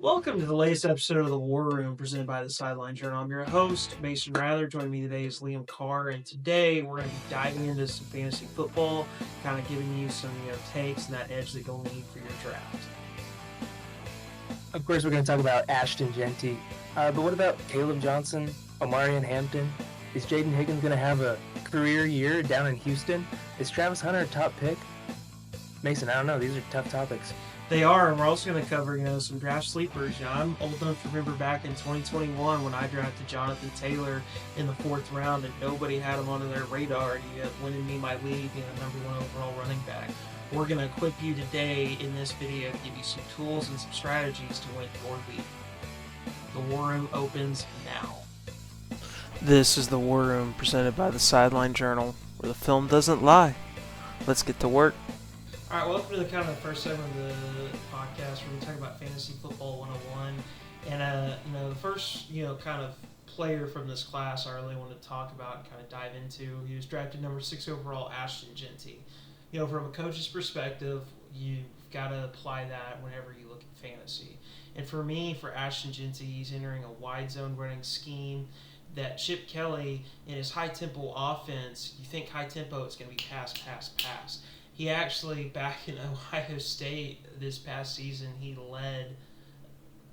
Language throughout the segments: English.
Welcome to the latest episode of the Warroom presented by the Sideline Journal. I'm your host, Mason Wrather. Joining me today is Liam Carr, and today we're going to be diving into some fantasy football, kind of giving you some takes and that edge that you'll need for your draft. Of course, we're going to talk about Ashton Jeanty, but what about Caleb Johnson, Omarion Hampton? Is Jaden Higgins going to have a career year down in Houston? Is Travis Hunter a top pick? Mason, I don't know. These are tough topics. They are, and we're also going to cover, some draft sleepers. I'm old enough to remember back in 2021 when I drafted Jonathan Taylor in the 4th round, and nobody had him on their radar. And he winning me my league, number 1 overall running back. We're going to equip you today in this video to give you some tools and some strategies to win your league. The War Room opens now. This is the War Room presented by the Sideline Journal, where the film doesn't lie. Let's get to work. All right, welcome to the kind of the first segment of the podcast where we talk about fantasy football 101. And, the first, kind of player from this class I really want to talk about and kind of dive into, he was drafted number 6 overall, Ashton Jeanty. From a coach's perspective, you've got to apply that whenever you look at fantasy. And for me, for Ashton Jeanty, he's entering a wide zone running scheme that Chip Kelly, in his high-tempo offense, you think high-tempo, it's going to be pass, pass, pass. He actually, back in Ohio State this past season, he led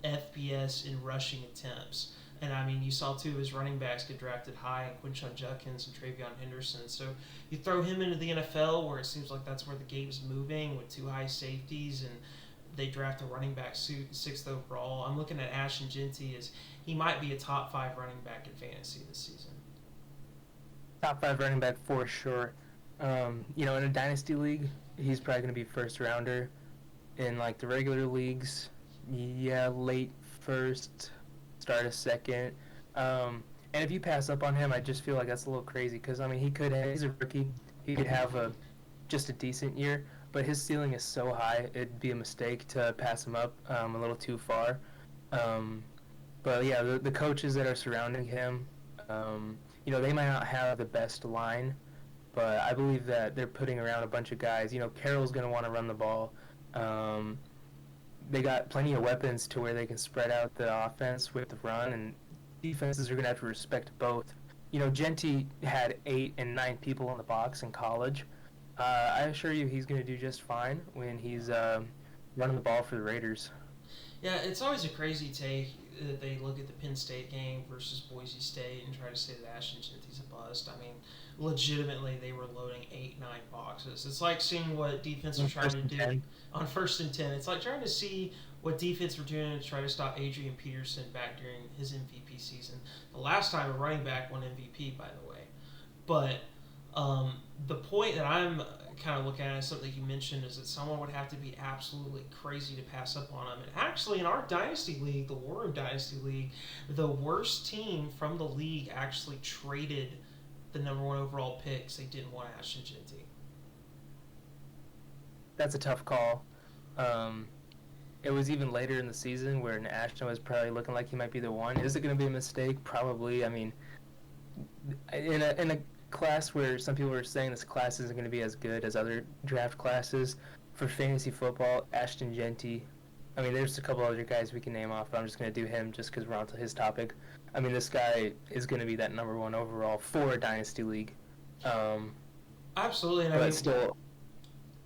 FBS in rushing attempts. And, you saw 2 of his running backs get drafted high, Quinshon Judkins and Travion Henderson. So you throw him into the NFL, where it seems like that's where the game's moving, with 2 high safeties, and they draft a running back 6th overall. I'm looking at Ashton Jeanty as he might be a top 5 running back in fantasy this season. Top 5 running back for sure. In a dynasty league, he's probably going to be first rounder. In like the regular leagues, late first, start a second. And if you pass up on him, I just feel like that's a little crazy because he's a rookie. He could have just a decent year, but his ceiling is so high, it'd be a mistake to pass him up a little too far. The coaches that are surrounding him, they might not have the best line. But I believe that they're putting around a bunch of guys. Carroll's going to want to run the ball. They got plenty of weapons to where they can spread out the offense with the run, and defenses are going to have to respect both. Jeanty had 8 and 9 people in the box in college. I assure you he's going to do just fine when he's running the ball for the Raiders. Yeah, it's always a crazy take that they look at the Penn State game versus Boise State and try to say that Ashton Jeanty's a bust. Legitimately, they were loading 8, 9 boxes. It's like seeing what defense were trying to do on 1st and 10. It's like trying to see what defense were doing to try to stop Adrian Peterson back during his MVP season. The last time a running back won MVP, by the way. But the point that I'm kind of looking at is something you mentioned is that someone would have to be absolutely crazy to pass up on him. And actually, in our Dynasty League, the Warroom Dynasty League, the worst team from the league actually traded the number 1 overall pick because they didn't want Ashton Jeanty. That's a tough call. It was even later in the season where Ashton was probably looking like he might be the one. Is it going to be a mistake? Probably. In a class where some people are saying this class isn't going to be as good as other draft classes, for fantasy football, Ashton Jeanty, there's a couple other guys we can name off, but I'm just going to do him just because we're on to his topic. This guy is going to be that number 1 overall for a dynasty league. Absolutely, and but still.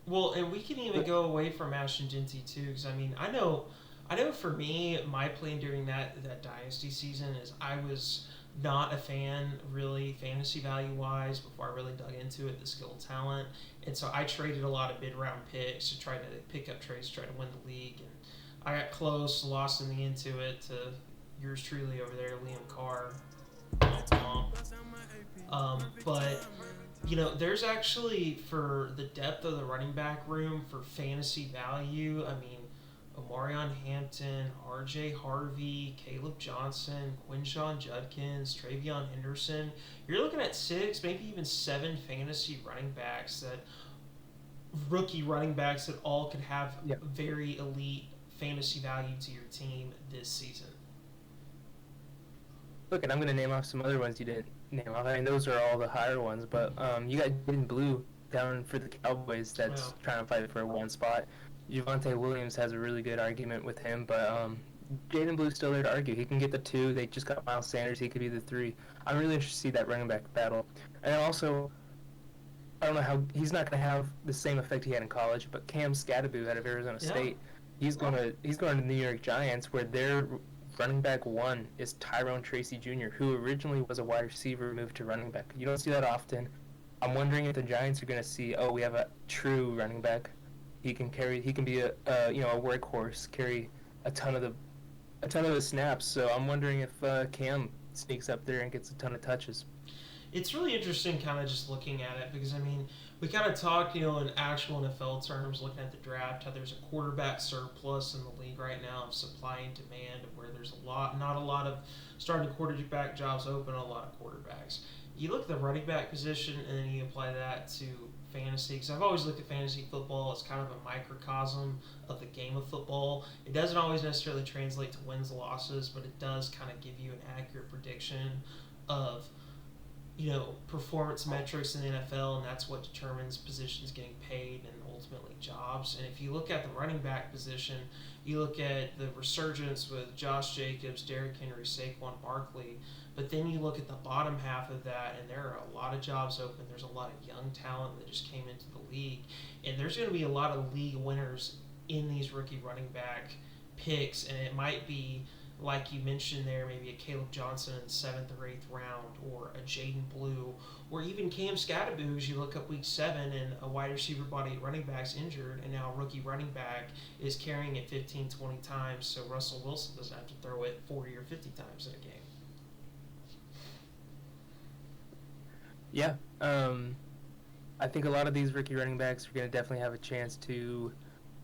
Well, and we can even go away from Ashton Jeanty too, because I know for me, my plan during that dynasty season is I was not a fan, really, fantasy value-wise, before I really dug into it, the skill talent. And so I traded a lot of mid-round picks to try to pick up trades to try to win the league. And I got close, lost in the into it to yours truly over there, Liam Carr. But, there's actually, for the depth of the running back room, for fantasy value, Omarion Hampton, R.J. Harvey, Caleb Johnson, Quinshon Judkins, Travion Henderson. You're looking at 6, maybe even 7 fantasy running backs rookie running backs that all could have very elite fantasy value to your team this season. Look, and I'm going to name off some other ones you didn't name off. Those are all the higher ones, but you got Jaden Blue down for the Cowboys that's trying to fight for a 1 spot. Javonte Williams has a really good argument with him, but Jaden Blue's still there to argue. He can get the 2. They just got Miles Sanders. He could be the 3. I'm really interested to see that running back battle. And also, I don't know how he's not going to have the same effect he had in college, but Cam Scatteraboo out of Arizona State, he's going to the New York Giants, where their running back 1 is Tyrone Tracy Jr., who originally was a wide receiver, moved to running back. You don't see that often. I'm wondering if the Giants are going to see, we have a true running back. He can be a workhorse, carry a ton of the snaps. So I'm wondering if Cam sneaks up there and gets a ton of touches. It's really interesting kind of just looking at it because, I mean, we kind of talk, in actual NFL terms, looking at the draft, how there's a quarterback surplus in the league right now of supply and demand, where there's not a lot of starting quarterback jobs open, a lot of quarterbacks. You look at the running back position and then you apply that to fantasy, because I've always looked at fantasy football as kind of a microcosm of the game of football. It doesn't always necessarily translate to wins and losses, but it does kind of give you an accurate prediction of performance metrics in the NFL, and that's what determines positions getting paid and ultimately jobs. And if you look at the running back position, you look at the resurgence with Josh Jacobs, Derrick Henry, Saquon Barkley, but then you look at the bottom half of that, and there are a lot of jobs open. There's a lot of young talent that just came into the league, and there's going to be a lot of league winners in these rookie running back picks, and it might be, like you mentioned there, maybe a Caleb Johnson in the 7th or 8th round, or a Jaden Blue, or even Cam Scatteraboo as you look up week 7 and a wide receiver body at running back's injured, and now a rookie running back is carrying it 15, 20 times, so Russell Wilson doesn't have to throw it 40 or 50 times in a game. Yeah, I think a lot of these rookie running backs are going to definitely have a chance to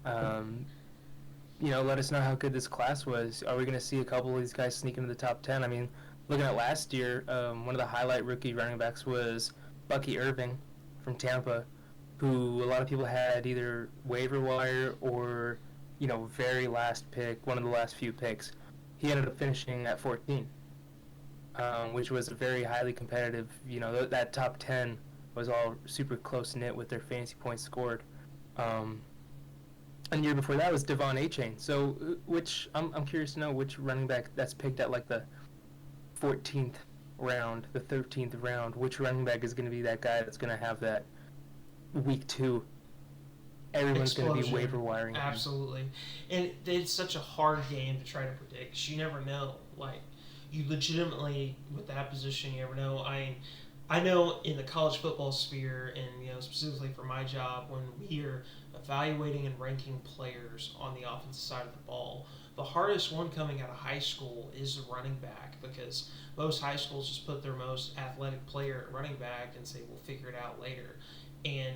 let us know how good this class was. Are we going to see a couple of these guys sneak into the top 10? I mean, looking at last year, one of the highlight rookie running backs was Bucky Irving from Tampa, who a lot of people had either waiver wire or, very last pick, one of the last few picks. He ended up finishing at 14, which was a very highly competitive, that top 10 was all super close-knit with their fantasy points scored. And the year before that was Devon Achane. So, I'm curious to know which running back that's picked at like the 14th round, the 13th round. Which running back is going to be that guy that's going to have that week 2? Everyone's going to be waiver wiring. Absolutely, and it's such a hard game to try to predict. 'Cause you never know. Like, you legitimately with that position, you never know. I know in the college football sphere, and specifically for my job, when we are evaluating and ranking players on the offensive side of the ball, the hardest one coming out of high school is the running back, because most high schools just put their most athletic player at running back and say we'll figure it out later. And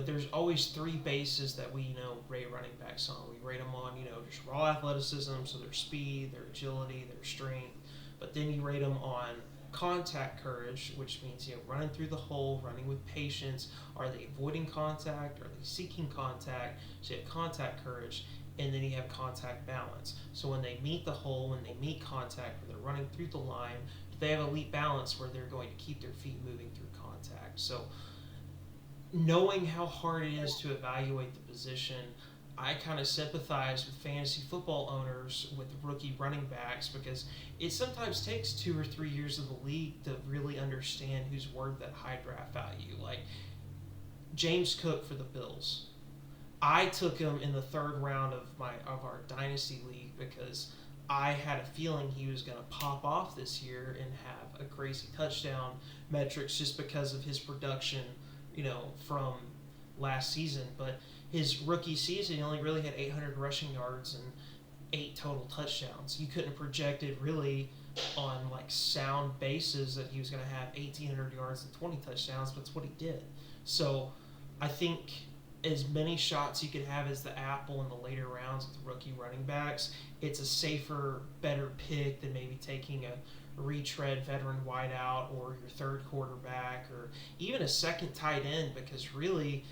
there's always 3 bases that we rate running backs on. We rate them on just raw athleticism, so their speed, their agility, their strength, but then you rate them on contact courage, which means running through the hole, running with patience. Are they avoiding contact? Are they seeking contact? So you have contact courage, and then you have contact balance. So when they meet the hole, when they meet contact, when they're running through the line, they have elite balance where they're going to keep their feet moving through contact. So knowing how hard it is to evaluate the position, I kind of sympathize with fantasy football owners with rookie running backs, because it sometimes takes 2 or 3 years of the league to really understand who's worth that high draft value. Like James Cook for the Bills. I took him in the 3rd round of our Dynasty league because I had a feeling he was going to pop off this year and have a crazy touchdown metrics just because of his production, from last season. But his rookie season, he only really had 800 rushing yards and 8 total touchdowns. You couldn't have projected really on like sound bases that he was going to have 1,800 yards and 20 touchdowns, but that's what he did. So I think as many shots you could have as the apple in the later rounds with rookie running backs, it's a safer, better pick than maybe taking a retread veteran wideout or your 3rd quarterback or even a 2nd tight end, because really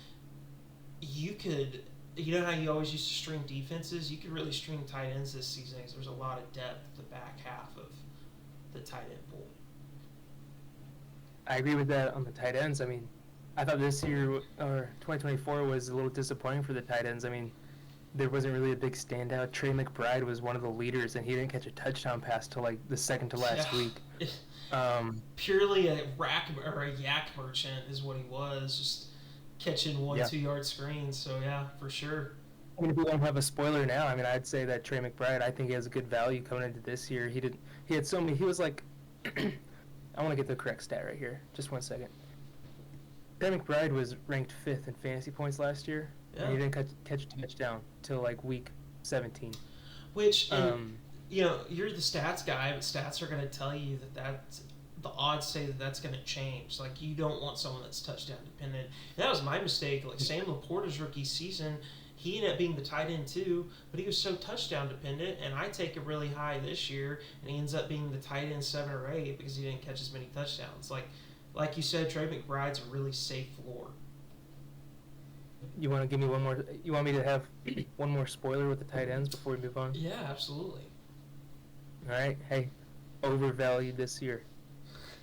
you could, how you always used to string defenses, you could really string tight ends this season because there's a lot of depth at the back half of the tight end pool. I agree with that on the tight ends. I mean, I thought this year, or 2024, was a little disappointing for the tight ends. I mean, there wasn't really a big standout. Trey McBride was one of the leaders, and he didn't catch a touchdown pass till like the second to last week. Purely a rack or a yak merchant is what he was, just catching 1-2 yard screens. So yeah, for sure. I mean, if we don't have a spoiler now, I mean, I'd say that Trey McBride, I think he has a good value coming into this year. He had so many. He was like, I want to get the correct stat right here. Just 1 second. Trey McBride was ranked 5th in fantasy points last year, and he didn't catch a touchdown till like week 17. Which, you know, you're the stats guy, but stats are going to tell you that's the odds say that that's going to change. Like, you don't want someone that's touchdown dependent. And that was my mistake. Like, Sam Laporta's rookie season, he ended up being the tight end too, but he was so touchdown dependent, and I take it really high this year, and he ends up being the tight end 7 or 8 because he didn't catch as many touchdowns. Like you said, Trey McBride's a really safe floor. You want to give me one more? You want me to have one more spoiler with the tight ends before we move on? Yeah, absolutely. All right. Hey, overvalued this year.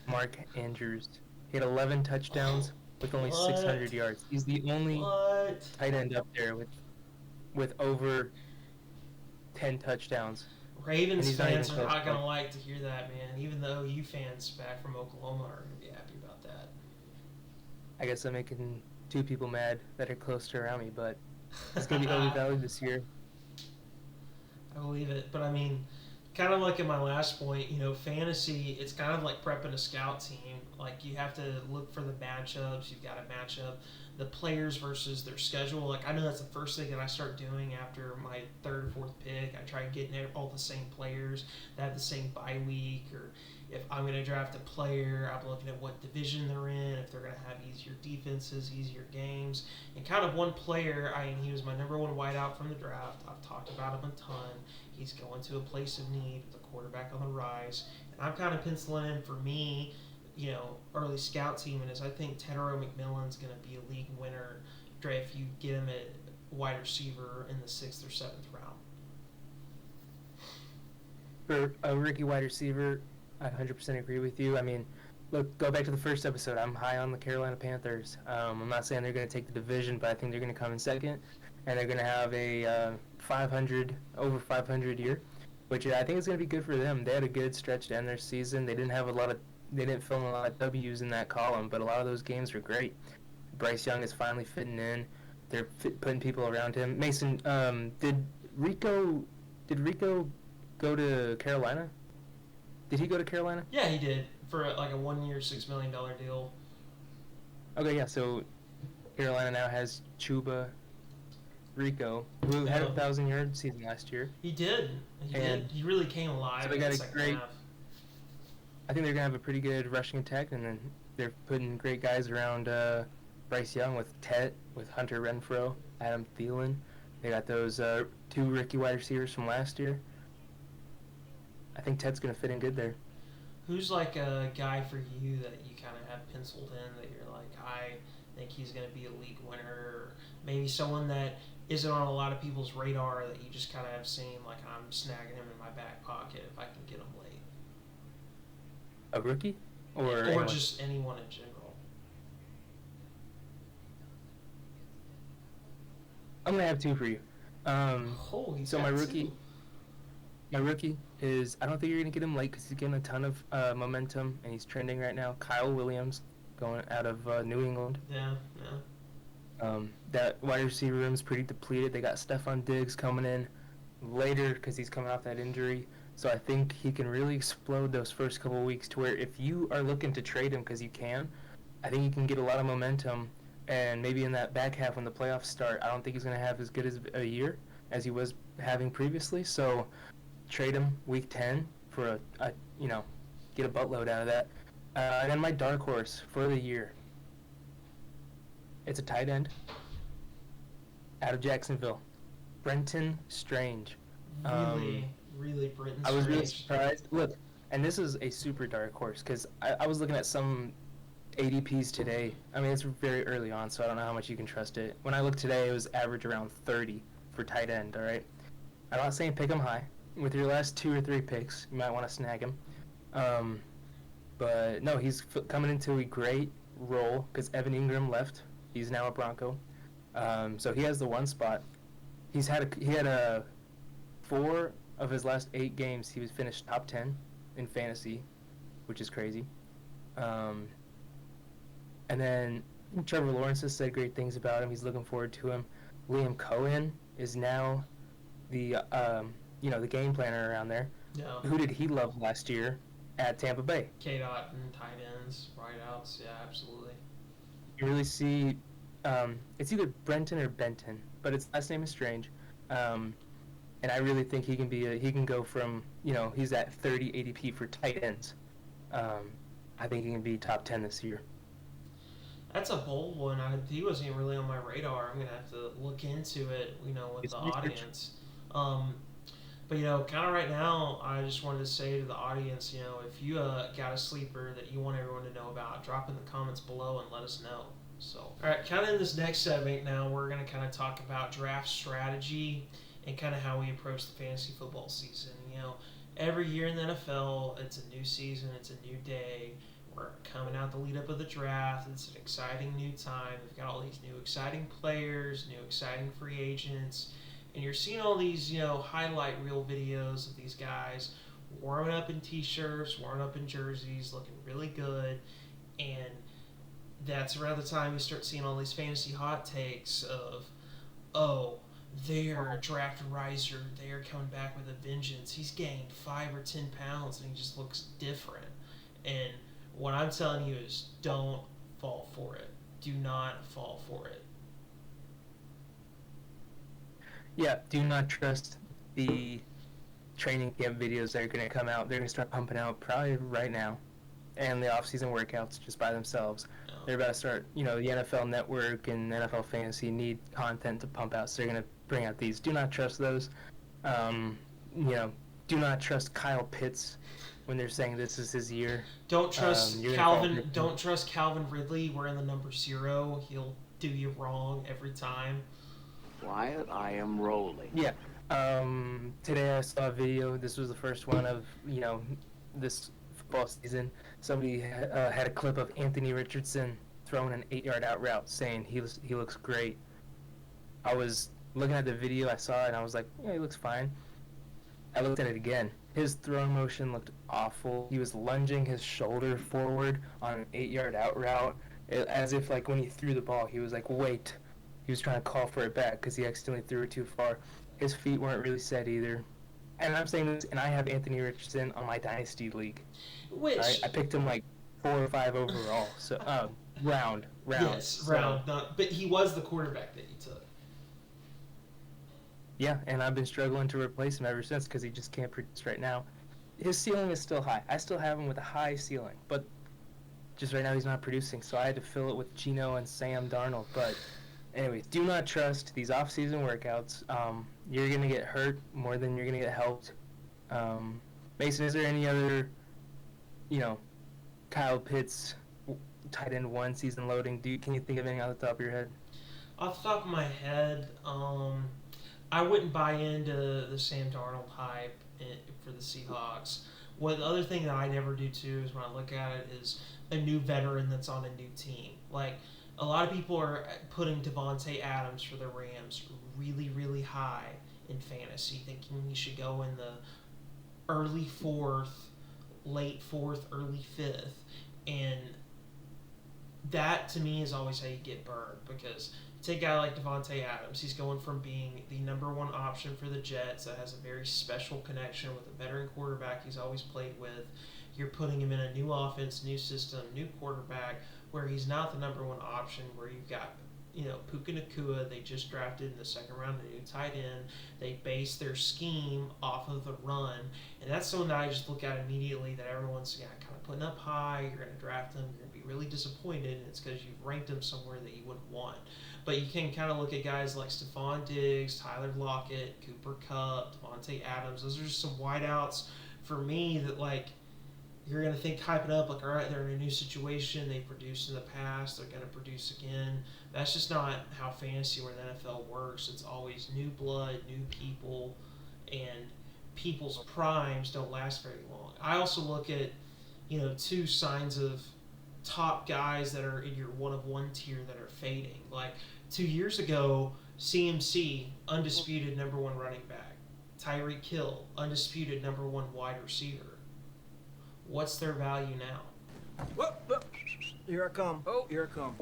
Mark Andrews. He had 11 touchdowns with only 600 yards. He's the only tight end up there with over 10 touchdowns. Ravens fans are not going to like to hear that, man. Even though you fans back from Oklahoma are going to be happy about that. I guess I'm making 2 people mad that are close to around me, but it's going to be overvalued this year. I believe it. But, I mean, kind of like in my last point, you know, fantasy, it's kind of like prepping a scout team. Like, you have to look for the matchups. You've got to match up the players versus their schedule. Like, I know that's the first thing that I start doing after my 3rd or 4th pick. I try getting all the same players that have the same bye week, or if I'm going to draft a player, I'm looking at what division they're in, if they're going to have easier defenses, easier games. And kind of one player, he was my number 1 wideout from the draft. I've talked about him a ton. He's going to a place of need with a quarterback on the rise. And I'm kind of penciling in for me, you know, early scout team, and I think Tedero McMillan's going to be a league winner if you get him at wide receiver in the 6th or 7th round. For a rookie wide receiver, I 100% agree with you. I mean, look, go back to the first episode. I'm high on the Carolina Panthers. I'm not saying they're going to take the division, but I think they're going to come in 2nd, and they're going to have a over 500 year, which I think is going to be good for them. They had a good stretch to end their season. They didn't film a lot of W's in that column, but a lot of those games were great. Bryce Young is finally fitting in. They're putting people around him. Mason, did Rico go to Carolina? Did he go to Carolina? Yeah, he did, for like a 1-year, $6 million deal. Okay, yeah, so Carolina now has Chuba Rico, who had a 1,000-yard season last year. He did. He really came alive. So they got a great. I think they're gonna have a pretty good rushing attack, and then they're putting great guys around Bryce Young with Tet, with Hunter Renfrow, Adam Thielen. They got those 2 rookie wide receivers from last year. I think Ted's gonna fit in good there. Who's like a guy for you that you kind of have penciled in that you're like, I think he's gonna be a league winner, or maybe someone that isn't on a lot of people's radar that you just kind of have seen, like, I'm snagging him in my back pocket if I can get him late? A rookie? Or anyone? Just anyone in general. I'm going to have 2 for you. So my rookie is, I don't think you're going to get him late because he's getting a ton of momentum, and he's trending right now. Kyle Williams, going out of New England. Yeah. That wide receiver room is pretty depleted. They got Stephon Diggs coming in later because he's coming off that injury. So I think he can really explode those first couple of weeks to where if you are looking to trade him, because you can, I think he can get a lot of momentum. And maybe in that back half when the playoffs start, I don't think he's going to have as good as a year as he was having previously. So trade him week 10 for get a buttload out of that. And then my dark horse for the year, it's a tight end out of Jacksonville, Brenton Strange. Really Brenton Strange. I was really surprised. Look, and this is a super dark horse because I was looking at some ADPs today. I mean, it's very early on, so I don't know how much you can trust it. When I looked today, it was average around 30 for tight end, all right? I'm not saying pick him high. With your last 2 or 3 picks, you might want to snag him. But no, he's coming into a great role because Evan Ingram left. He's now a Bronco. So he has the 1 spot. he had a 4 of his last 8 games. He was finished top 10 in fantasy, which is crazy. And then Trevor Lawrence has said great things about him. He's looking forward to him. Liam Cohen is now the the game planner around there. Yeah. Who did he love last year at Tampa Bay? K-Dot and tight ends, wideouts. Yeah, absolutely. You really see it's either Brenton or Benton, but his last name is strange. And I really think he can go from, he's at 30 ADP for tight ends. I think he can be top 10 this year. That's a bold one. He wasn't even really on my radar. I'm going to have to look into it, with It's the research. audience. But, kind of right now, I just wanted to say to the audience, if you got a sleeper that you want everyone to know about, drop in the comments below and let us know. So, all right, kind of in this next segment now, we're going to kind of talk about draft strategy and kind of how we approach the fantasy football season. Every year in the NFL, it's a new season, it's a new day. We're coming out the lead up of the draft. It's an exciting new time. We've got all these new exciting players, new exciting free agents, and you're seeing all these, highlight reel videos of these guys warming up in t-shirts, warming up in jerseys, looking really good, and that's around the time you start seeing all these fantasy hot takes of, oh, they're a draft riser, they're coming back with a vengeance. He's gained 5 or 10 pounds and he just looks different. And what I'm telling you is don't fall for it. Do not fall for it. Yeah, do not trust the training camp videos that are going to come out. They're going to start pumping out probably right now. And the off-season workouts just by themselves. No. They're about to start, the NFL Network and NFL Fantasy need content to pump out, so they're going to bring out these. Do not trust those. Do not trust Kyle Pitts when they're saying this is his year. Don't trust Calvin. Don't trust Calvin Ridley wearing the number 0. He'll do you wrong every time. Wyatt, I am rolling. Yeah. Today I saw a video. This was the first one of this football season. Somebody had a clip of Anthony Richardson throwing an 8-yard out route, saying he looks great. I was looking at the video, I saw it, and I was like, yeah, he looks fine. I looked at it again. His throwing motion looked awful. He was lunging his shoulder forward on an 8-yard out route, as if like when he threw the ball, he was like, wait. He was trying to call for it back because he accidentally threw it too far. His feet weren't really set either. And I'm saying this, and I have Anthony Richardson on my Dynasty league. Which I picked him like 4 or 5 overall. So round. Yes, so, round. But he was the quarterback that you took. Yeah, and I've been struggling to replace him ever since because he just can't produce right now. His ceiling is still high. I still have him with a high ceiling, but just right now he's not producing. So I had to fill it with Geno and Sam Darnold. But anyways, do not trust these off-season workouts. You're going to get hurt more than you're going to get helped. Mason, is there any other, Kyle Pitts, tight end 1 season loading? Can you think of any off the top of your head? Off the top of my head, I wouldn't buy into the Sam Darnold hype for the Seahawks. The other thing that I never do too is when I look at it is a new veteran that's on a new team. Like, a lot of people are putting Devontae Adams for the Rams really, really high in fantasy, thinking he should go in the early 4th, late 4th, early 5th. And that, to me, is always how you get burned, because take a guy like Devontae Adams. He's going from being the number 1 option for the Jets that has a very special connection with a veteran quarterback he's always played with. You're putting him in a new offense, new system, new quarterback, where he's not the number 1 option, where you've got, Puka Nacua. They just drafted in the 2nd round a new tight end. They base their scheme off of the run. And that's something that I just look at immediately that everyone's kind of putting up high. You're going to draft them. You're going to be really disappointed, and it's because you've ranked them somewhere that you wouldn't want. But you can kind of look at guys like Stephon Diggs, Tyler Lockett, Cooper Kupp, Devontae Adams. Those are just some wideouts for me that, you're going to think, hype it up, all right, they're in a new situation, they produced in the past, they're going to produce again. That's just not how fantasy or the NFL works. It's always new blood, new people, and people's primes don't last very long. I also look at, 2 signs of top guys that are in your 1 of 1 tier that are fading. Like, 2 years ago, CMC, undisputed number 1 running back. Tyreek Hill, undisputed number 1 wide receiver. What's their value now? Whoa. Here I come. Here I come.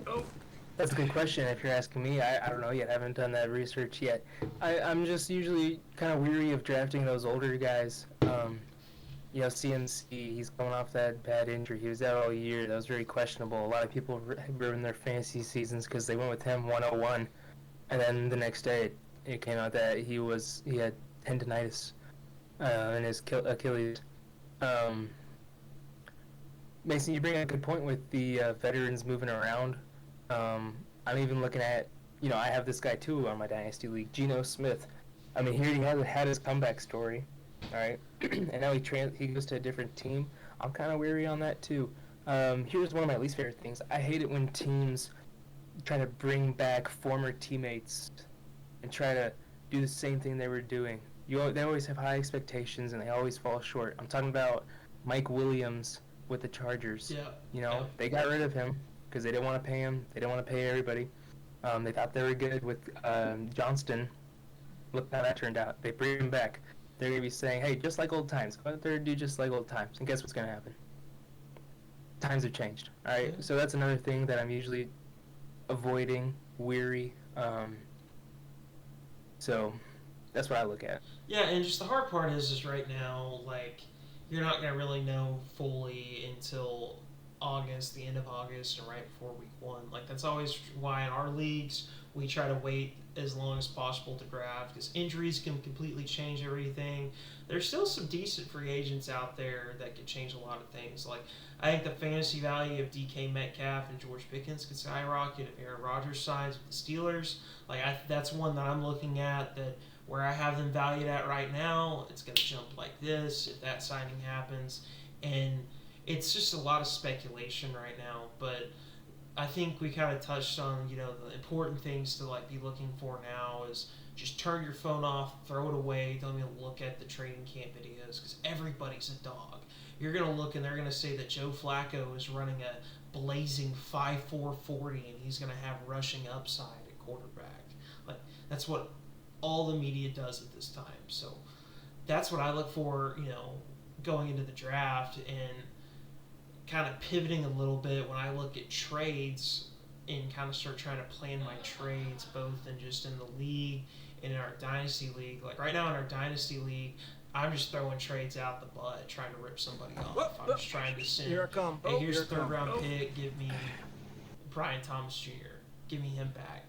That's a good question. If you're asking me, I don't know yet. I haven't done that research yet. I'm just usually kind of weary of drafting those older guys. CMC, he's coming off that bad injury. He was out all year. That was very questionable. A lot of people ruined their fantasy seasons because they went with him 101, and then the next day it came out that he had tendonitis in his Achilles. Mason, you bring up a good point with the veterans moving around. I'm even looking at, I have this guy too on my Dynasty League, Geno Smith. I mean, here he had his comeback story, all right? And now he goes to a different team. I'm kind of weary on that too. Here's one of my least favorite things. I hate it when teams try to bring back former teammates and try to do the same thing they were doing. They always have high expectations and they always fall short. I'm talking about Mike Williams with the Chargers. Yeah. They got rid of him because they didn't want to pay him. They didn't want to pay everybody. They thought they were good with Johnston. Look how that turned out. They bring him back. They're going to be saying, hey, just like old times. Go out there and do just like old times. And guess what's going to happen? Times have changed. All right? Yeah. So that's another thing that I'm usually avoiding, weary. So that's what I look at. Yeah, and just the hard part is right now, like, you're not going to really know fully until August, the end of August, and right before week 1. Like, that's always why in our leagues we try to wait as long as possible to draft, because injuries can completely change everything. There's still some decent free agents out there that can change a lot of things. Like, I think the fantasy value of DK Metcalf and George Pickens could skyrocket if Aaron Rodgers signs with the Steelers. Like, that's one that I'm looking at, that where I have them valued at right now, it's going to jump like this if that signing happens. And it's just a lot of speculation right now, but I think we kind of touched on, the important things to be looking for now is just turn your phone off, throw it away, don't even look at the training camp videos, because everybody's a dog. You're going to look and they're going to say that Joe Flacco is running a blazing 5.4 40 and he's going to have rushing upside at quarterback. Like, that's what all the media does at this time. So that's what I look for, going into the draft, and kind of pivoting a little bit when I look at trades and kind of start trying to plan my trades, both in just in the league and in our Dynasty League. Like right now in our Dynasty League, I'm just throwing trades out the butt, trying to rip somebody off. I'm just trying to send, Here I come. hey, here's a third-round pick, give me Brian Thomas Jr., give me him back.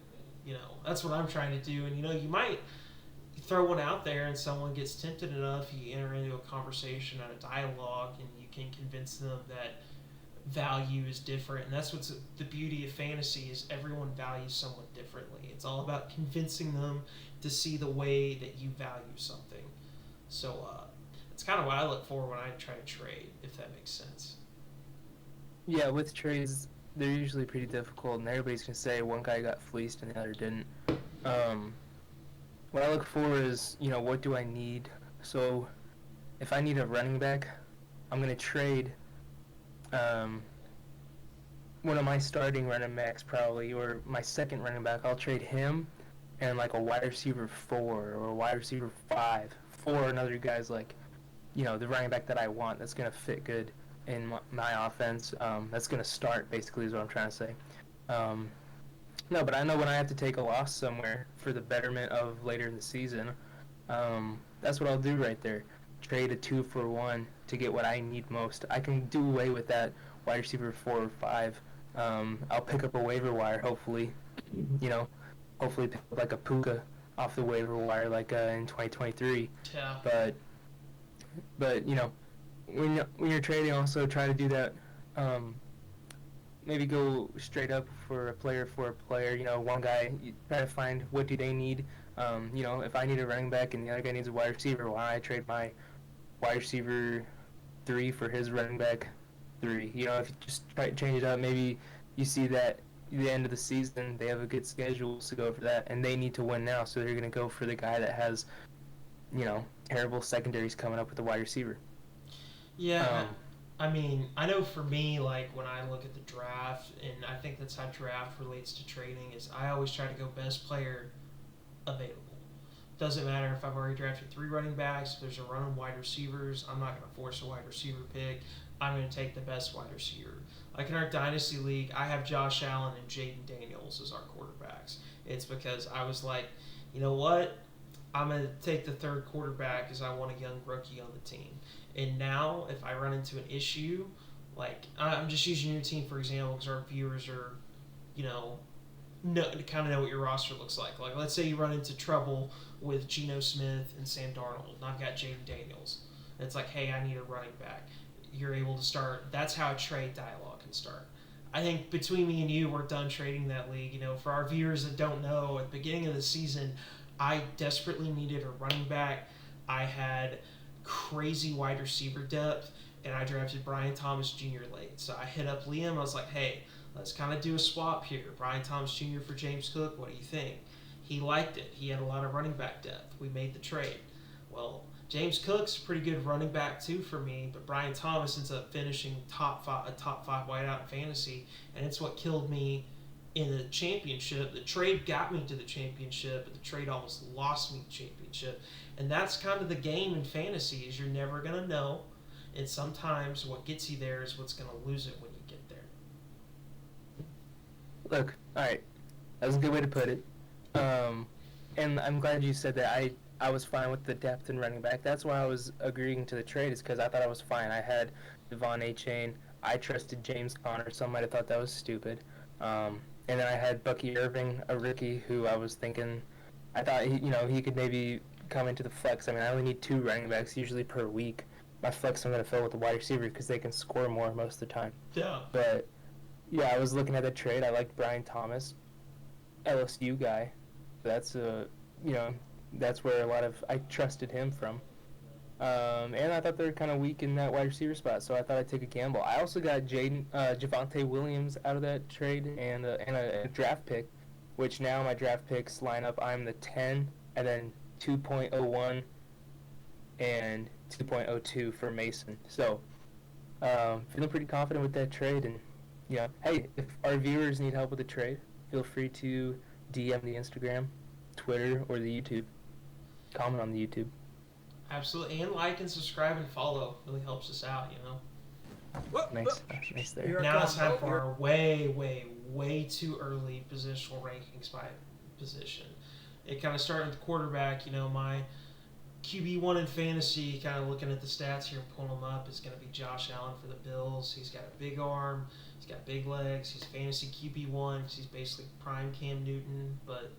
That's what I'm trying to do. And, you might throw one out there and someone gets tempted enough, you enter into a conversation and a dialogue, and you can convince them that value is different. And that's what's the beauty of fantasy, is everyone values someone differently. It's all about convincing them to see the way that you value something. So it's kind of what I look for when I try to trade, if that makes sense. Yeah, with trades, they're usually pretty difficult, and everybody's going to say one guy got fleeced and the other didn't. What I look for is, what do I need? So if I need a running back, I'm going to trade one of my starting running backs probably, or my second running back. I'll trade him and like a wide receiver 4 or a wide receiver 5 for another guy's the running back that I want that's going to fit good in my offense. That's going to start, basically, is what I'm trying to say. No, but I know when I have to take a loss somewhere for the betterment of later in the season, that's what I'll do right there. Trade a 2 for 1 to get what I need most. I can do away with that wide receiver 4 or 5. I'll pick up a waiver wire, hopefully. Hopefully pick up like a Puka off the waiver wire in 2023. Yeah. But when you're trading, also try to do that. Maybe go straight up for a player. One guy, you try to find what do they need. If I need a running back and the other guy needs a wide receiver, why don't I trade my wide receiver 3 for his running back 3? If you just try to change it up, maybe you see that at the end of the season they have a good schedule to go for that, and they need to win now, so they're going to go for the guy that has, terrible secondaries coming up with the wide receiver. Yeah. I mean, I know for me, when I look at the draft, and I think that's how draft relates to trading, is I always try to go best player available. Doesn't matter if I've already drafted 3 running backs, if there's a run on wide receivers, I'm not going to force a wide receiver pick. I'm going to take the best wide receiver. Like in our Dynasty League, I have Josh Allen and Jaden Daniels as our quarterbacks. It's because I was like, you know what? I'm going to take the third quarterback because I want a young rookie on the team. And now, if I run into an issue, like, I'm just using your team for example because our viewers are, kind of know what your roster looks like. Like, let's say you run into trouble with Geno Smith and Sam Darnold, and I've got Jaden Daniels. And it's like, hey, I need a running back. You're able to start. That's how a trade dialogue can start. I think between me and you, we're done trading that league. For our viewers that don't know, at the beginning of the season, I desperately needed a running back. I had crazy wide receiver depth, and I drafted Brian Thomas Jr. late. So I hit up Liam. I was like, hey, let's kind of do a swap here. Brian Thomas Jr. for James Cook. What do you think? He liked it. He had a lot of running back depth. We made the trade. Well, James Cook's a pretty good running back too for me, but Brian Thomas ends up finishing a top five wideout in fantasy, and it's what killed me in the championship. The trade got me to the championship, but the trade almost lost me the championship. And that's kind of the game in fantasy, is you're never going to know, and sometimes what gets you there is what's going to lose it when you get there. Look, all right, that was a good way to put it. And I'm glad you said that. I was fine with the depth in running back. That's why I was agreeing to the trade, is because I thought I was fine. I had Devon Achane. I trusted James Conner. Some might have thought that was stupid. And then I had Bucky Irving, a rookie, who I was thinking, I thought he could maybe come into the flex. I mean, I only need 2 running backs usually per week. My flex I'm going to fill with the wide receiver because they can score more most of the time. Yeah. But yeah, I was looking at the trade. I liked Brian Thomas, LSU guy. That's that's where I trusted him from. And I thought they were kind of weak in that wide receiver spot, so I thought I'd take a gamble. I also got Javonte Williams out of that trade and a draft pick, which now my draft picks line up. I'm the 10, and then 2.01 and 2.02 for Mason. So feeling pretty confident with that trade. And hey, if our viewers need help with the trade, feel free to DM the Instagram, Twitter, or the YouTube. Comment on the YouTube. Absolutely, and like and subscribe and follow really helps us out. Nice there. Now it's time for our way too early positional rankings by position. It kind of started with the quarterback. My QB1 in fantasy, kind of looking at the stats here and pulling them up, is going to be Josh Allen for the Bills. He's got a big arm. He's got big legs. He's fantasy QB1 because he's basically prime Cam Newton, but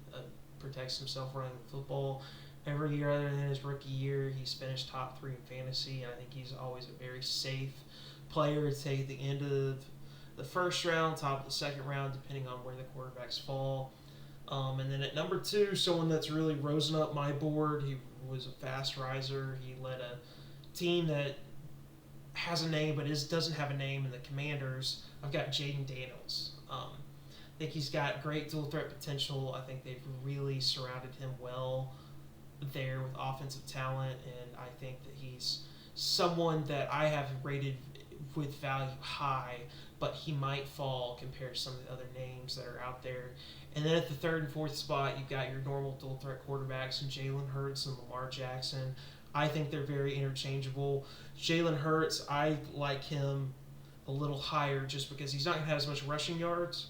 protects himself running the football. Every year other than his rookie year, he's finished top 3 in fantasy, and I think he's always a very safe player to take at the end of the first round, top of the second round, depending on where the quarterbacks fall. And then at number 2, someone that's really risen up my board. He was a fast riser. He led a team that has a name but doesn't have a name in the Commanders. I've got Jaden Daniels. I think he's got great dual threat potential. I think they've really surrounded him well there with offensive talent, and I think that he's someone that I have rated with value high, but he might fall compared to some of the other names that are out there. And then at the 3rd and 4th spot, you've got your normal dual threat quarterbacks and Jalen Hurts and Lamar Jackson. I think they're very interchangeable. Jalen Hurts, I like him a little higher just because he's not going to have as much rushing yards,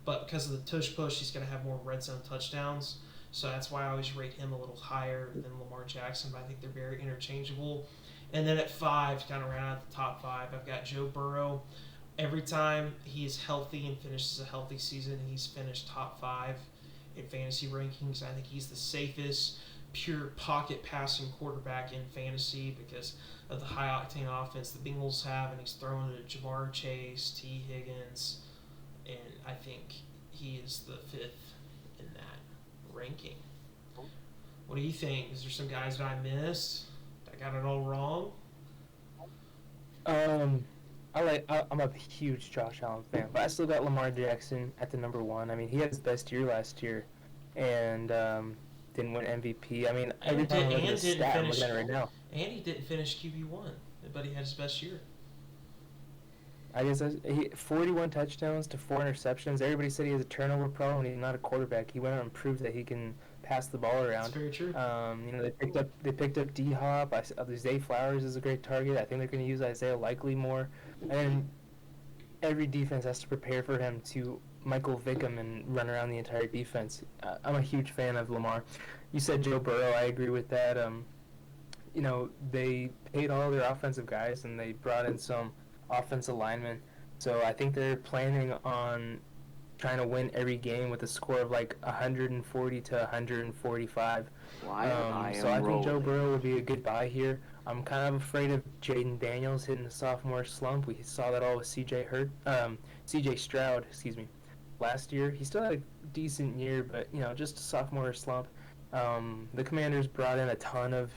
but because of the tush push, he's going to have more red zone touchdowns. So that's why I always rate him a little higher than Lamar Jackson, but I think they're very interchangeable. And then at 5, to kind of round out the top 5, I've got Joe Burrow. Every time he is healthy and finishes a healthy season, he's finished top 5 in fantasy rankings. I think he's the safest pure pocket passing quarterback in fantasy because of the high-octane offense the Bengals have, and he's throwing it at Jamar Chase, T. Higgins, and I think he is the 5th in that ranking. What do you think? Is there some guys that I missed? I got it all wrong? I'm a huge Josh Allen fan, but I still got Lamar Jackson at the number 1. I mean, he had his best year last year, and didn't win MVP. I mean, every time I look at his stat, I'm looking at it right now. And he didn't finish QB1, but he had his best year. I guess 41 touchdowns to 4 interceptions. Everybody said he has a turnover problem. He's not a quarterback. He went out and proved that he can pass the ball around. That's very true. You know, they picked up D-Hop. Zay Flowers is a great target. I think they're going to use Isaiah Likely more. And every defense has to prepare for him to Michael Vick him and run around the entire defense. I'm a huge fan of Lamar. You said Joe Burrow. I agree with that. You know, they paid all their offensive guys and they brought in some offensive linemen. So I think they're planning on trying to win every game with a score of like 140 to 145. So I think Joe Burrow would be a good buy here. I'm kind of afraid of Jaden Daniels hitting the sophomore slump. We saw that all with CJ Stroud, last year. He still had a decent year, but you know, just a sophomore slump. The Commanders brought in a ton of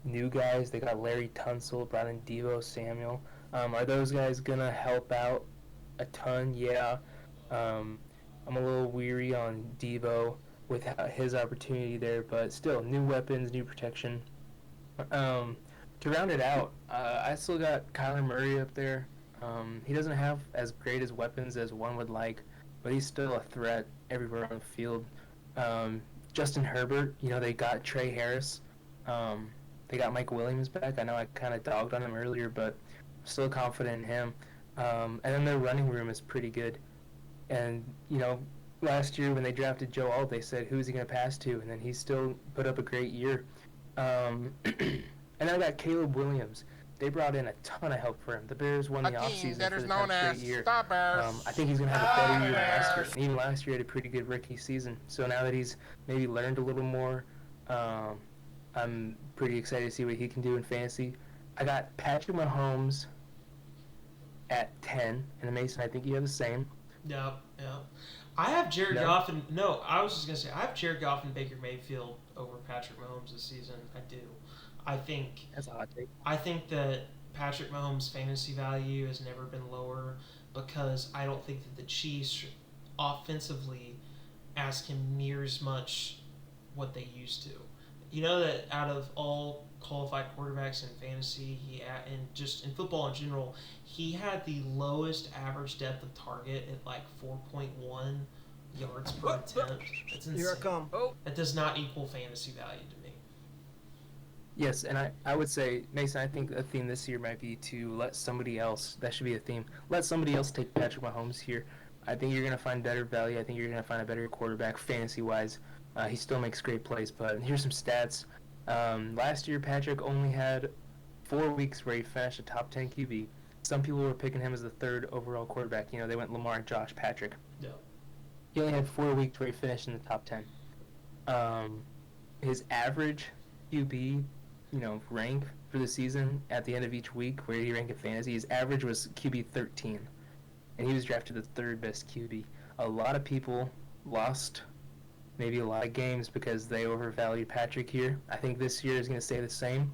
new guys. They got Larry Tunsil, brought in Deebo Samuel. Are those guys gonna help out a ton? Yeah. I'm a little weary on Deebo with his opportunity there, but still, new weapons, new protection. To round it out, I still got Kyler Murray up there. He doesn't have as great as weapons as one would like, but he's still a threat everywhere on the field. Justin Herbert, you know, they got Trey Harris. They got Mike Williams back. I know I kind of dogged on him earlier, but I'm still confident in him. And then their running room is pretty good. And, you know, last year when they drafted Joe Alt, they said, who's he going to pass to? And then he still put up a great year. And I got Caleb Williams. They brought in a ton of help for him. The Bears won the offseason for the 10th straight year. I think he's going to have a better year than last year. And even last year he had a pretty good rookie season. So now that he's maybe learned a little more, I'm pretty excited to see what he can do in fantasy. I got Patrick Mahomes at 10. And Mason, I think you have the same. Yeah. I have Jared Goff and I was just gonna say I have Jared Goff and Baker Mayfield over Patrick Mahomes this season. I do. I think that's a hot take. I think that Patrick Mahomes' fantasy value has never been lower because I don't think that the Chiefs offensively ask him near as much what they used to. You know that out of all qualified quarterbacks in fantasy, and just in football in general, he had the lowest average depth of target at like 4.1 yards per attempt. That's insane. Here I come. That does not equal fantasy value to me. Yes, and I would say, Mason, I think a theme this year might be to let somebody else, that should be a theme, let somebody else take Patrick Mahomes here. I think you're going to find better value. I think you're going to find a better quarterback fantasy-wise. He still makes great plays, but here's some stats. Last year, Patrick only had 4 weeks where he finished a top 10 QB. Some people were picking him as the third overall quarterback. You know, they went Lamar, Josh, Patrick. Yeah. He only had 4 weeks where he finished in the top 10. His average QB, you know, rank for the season at the end of each week where he ranked in fantasy, his average was QB 13. And he was drafted the third best QB. A lot of people lost maybe a lot of games because they overvalued Patrick here. I think this year is going to stay the same.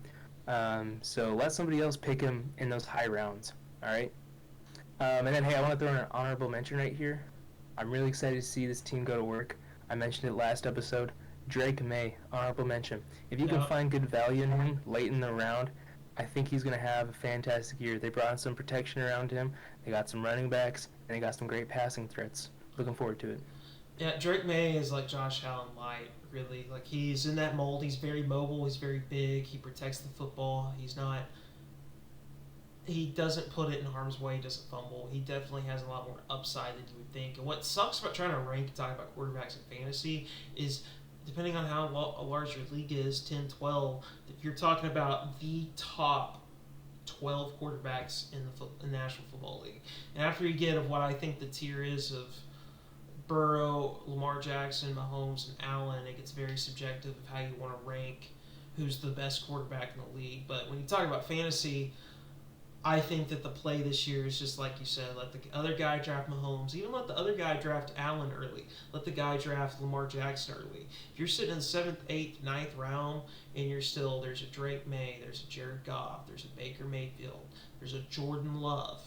So let somebody else pick him in those high rounds. All right. And then, hey, I want to throw in an honorable mention right here. I'm really excited to see this team go to work. I mentioned it last episode. Drake May, honorable mention. If you can find good value in him late in the round, I think he's going to have a fantastic year. They brought in some protection around him. They got some running backs, and they got some great passing threats. Looking forward to it. Yeah, Drake May is like Josh Allen light, really. Like, he's in that mold. He's very mobile. He's very big. He protects the football. He doesn't put it in harm's way. He doesn't fumble. He definitely has a lot more upside than you would think. And what sucks about trying to rank and talk about quarterbacks in fantasy is, depending on how large your league is, 10, 12, if you're talking about the top 12 quarterbacks in the National Football League. And after you get of what I think the tier is of Burrow, Lamar Jackson, Mahomes, and Allen, it gets very subjective of how you want to rank who's the best quarterback in the league. But when you talk about fantasy, I think that the play this year is just like you said, let the other guy draft Mahomes, even let the other guy draft Allen early, let the guy draft Lamar Jackson early. If you're sitting in the 7th, 8th, 9th round and there's a Drake May, there's a Jared Goff, there's a Baker Mayfield, there's a Jordan Love,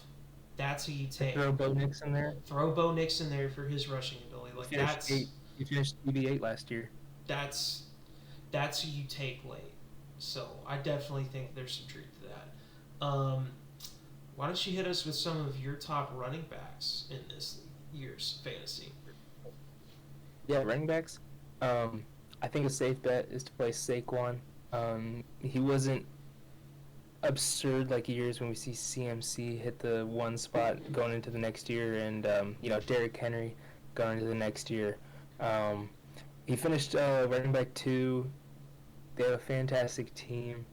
that's who you take. Throw Bo Nix in there. Throw Bo Nix in there for his rushing ability. Like, he finished QB8 last year. That's who you take late. So I definitely think there's some truth to that. Why don't you hit us with some of your top running backs in this year's fantasy? Yeah, running backs. I think a safe bet is to play Saquon. He wasn't absurd like years when we see CMC hit the one spot going into the next year, and Derrick Henry going into the next year. He finished running back 2. They have a fantastic team.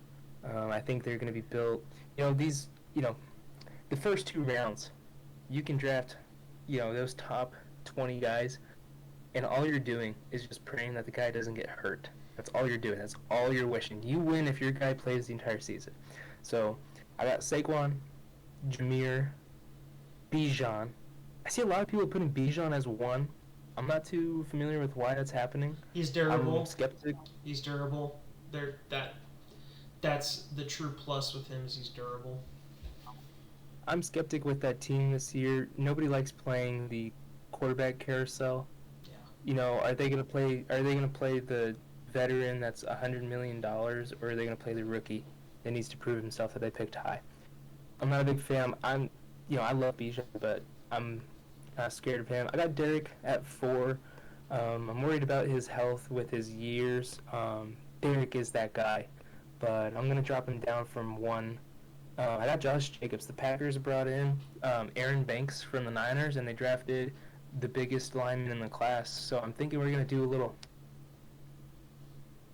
I think they're going to be built. The first 2 rounds, you can draft, those top 20 guys, and all you're doing is just praying that the guy doesn't get hurt. That's all you're doing. That's all you're wishing. You win if your guy plays the entire season. So I got Saquon, Jameer, Bijan. I see a lot of people putting Bijan as 1. I'm not too familiar with why that's happening. He's durable. I'm skeptic. He's durable. That's the true plus with him is he's durable. I'm skeptic with that team this year. Nobody likes playing the quarterback carousel. Yeah. Are they gonna play the veteran that's $100 million, or are they gonna play the rookie that needs to prove himself that they picked high? I'm not a big fan. I love Bijan, but I'm kind of scared of him. I got Derek at 4. I'm worried about his health with his years. Derek is that guy, but I'm gonna drop him down from 1. I got Josh Jacobs. The Packers brought in Aaron Banks from the Niners, and they drafted the biggest lineman in the class. So I'm thinking we're going to do a little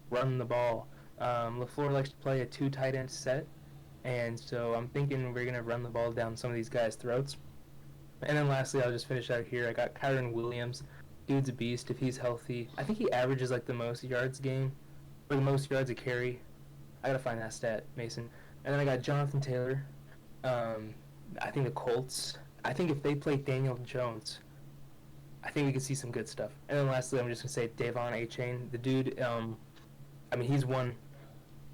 run the ball. LaFleur likes to play a 2 tight end set, and so I'm thinking we're going to run the ball down some of these guys' throats. And then lastly, I'll just finish out here. I got Kyron Williams. Dude's a beast if he's healthy. I think he averages like the most yards game, or the most yards a carry. I got to find that stat, Mason. And then I got Jonathan Taylor. I think the Colts. I think if they play Daniel Jones, I think we could see some good stuff. And then lastly, I'm just going to say Davon A-Chain. The dude, he's won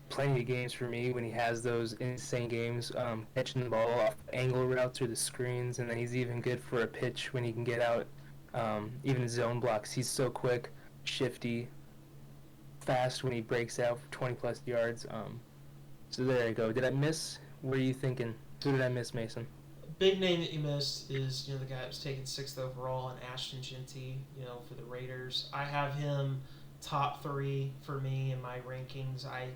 plenty of games for me when he has those insane games, catching the ball off angle routes or the screens, and then he's even good for a pitch when he can get out, even zone blocks. He's so quick, shifty, fast when he breaks out for 20-plus yards. So there you go. Did I miss? What are you thinking? Who did I miss, Mason? Big name that you missed is the guy that was taken 6th overall, and Ashton Genty, for the Raiders. I have him top 3 for me in my rankings. I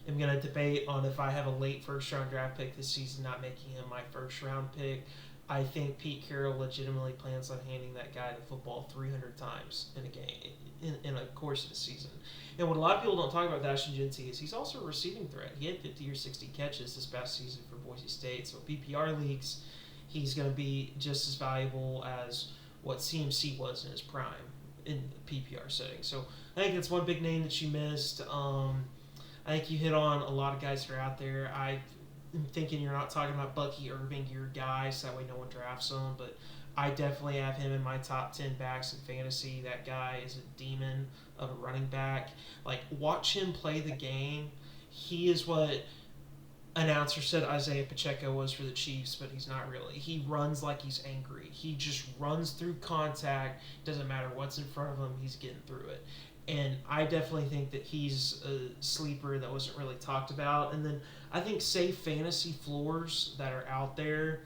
am going to debate on if I have a late first-round draft pick this season, not making him my first-round pick. I think Pete Carroll legitimately plans on handing that guy the football 300 times in a game, in a course of a season. And what a lot of people don't talk about with Ashton Genty is he's also a receiving threat. He had 50 or 60 catches this past season for Boise State. So PPR leagues, he's going to be just as valuable as what CMC was in his prime in the PPR setting. So I think that's one big name that you missed. I think you hit on a lot of guys that are out there. I'm thinking you're not talking about Bucky Irving, your guy, so that way no one drafts him. But I definitely have him in my top 10 backs in fantasy. That guy is a demon of a running back. Watch him play the game. He is what announcer said Isaiah Pacheco was for the Chiefs, but he's not really. He runs like he's angry. He just runs through contact. Doesn't matter what's in front of him, he's getting through it. And I definitely think that he's a sleeper that wasn't really talked about. And then I think safe fantasy floors that are out there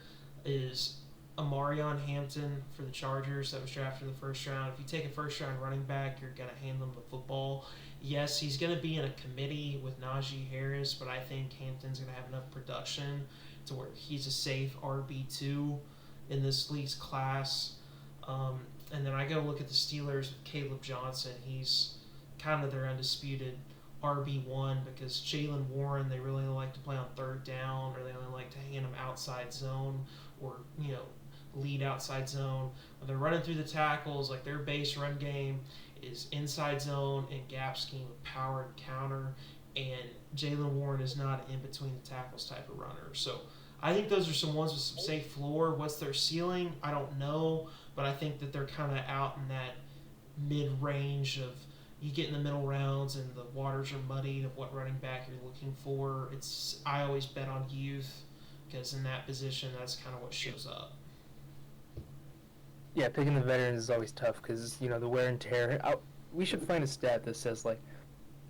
is Amarion Hampton for the Chargers that was drafted in the first round. If you take a first-round running back, you're going to hand them the football. Yes, he's going to be in a committee with Najee Harris, but I think Hampton's going to have enough production to where he's a safe RB2 in this league's class. And then I go look at the Steelers with Caleb Johnson. He's kind of their undisputed RB1 because Jalen Warren, they really like to play on 3rd down, or they only like to hand them outside zone or, lead outside zone. When they're running through the tackles, their base run game is inside zone and gap scheme with power and counter, and Jalen Warren is not an in-between the tackles type of runner. So I think those are some ones with some safe floor. What's their ceiling? I don't know, but I think that they're kind of out in that mid-range of you get in the middle rounds and the waters are muddied of what running back you're looking for. I always bet on youth because in that position, that's kind of what shows up. Yeah, picking the veterans is always tough because, the wear and tear. We should find a stat that says, the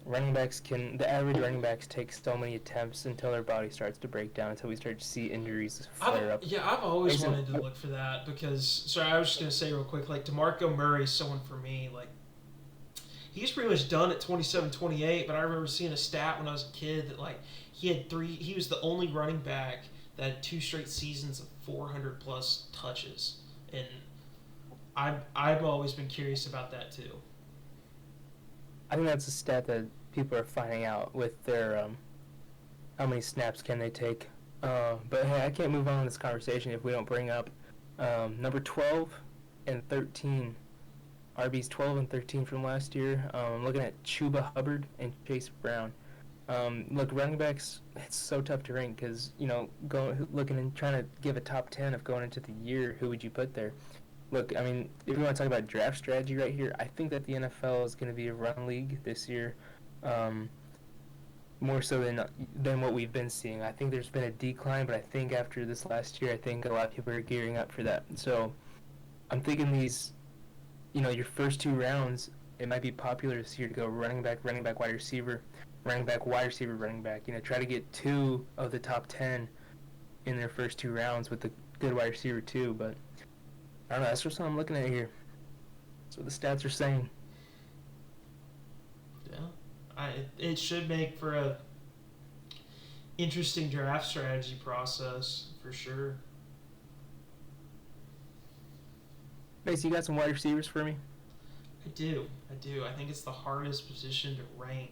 average running backs take so many attempts until their body starts to break down, until we start to see injuries flare up. Yeah, I've always wanted to look for that because, I was just going to say real quick, DeMarco Murray is someone for me, he's pretty much done at 27, 28, but I remember seeing a stat when I was a kid that, like, he was the only running back that had 2 straight seasons of 400-plus touches. And I've always been curious about that, too. I think that's a stat that people are finding out with their how many snaps can they take. But hey, I can't move on in this conversation if we don't bring up number 12 and 13. RBs 12 and 13 from last year. Looking at Chuba Hubbard and Chase Brown. Look, running backs, it's so tough to rank because, looking and trying to give a top 10 of going into the year, who would you put there? Look, I mean, if you want to talk about draft strategy right here, I think that the NFL is going to be a run league this year, more so than what we've been seeing. I think there's been a decline, but I think after this last year, I think a lot of people are gearing up for that. So I'm thinking these, your first 2 rounds, it might be popular this year to go running back, wide receiver, running back, wide receiver, running back. Try to get 2 of the top 10 in their first 2 rounds with the good wide receiver too. But I don't know. That's just what I'm looking at here. That's what the stats are saying. Yeah, it should make for a interesting draft strategy process for sure. Mason, you got some wide receivers for me? I do. I think it's the hardest position to rank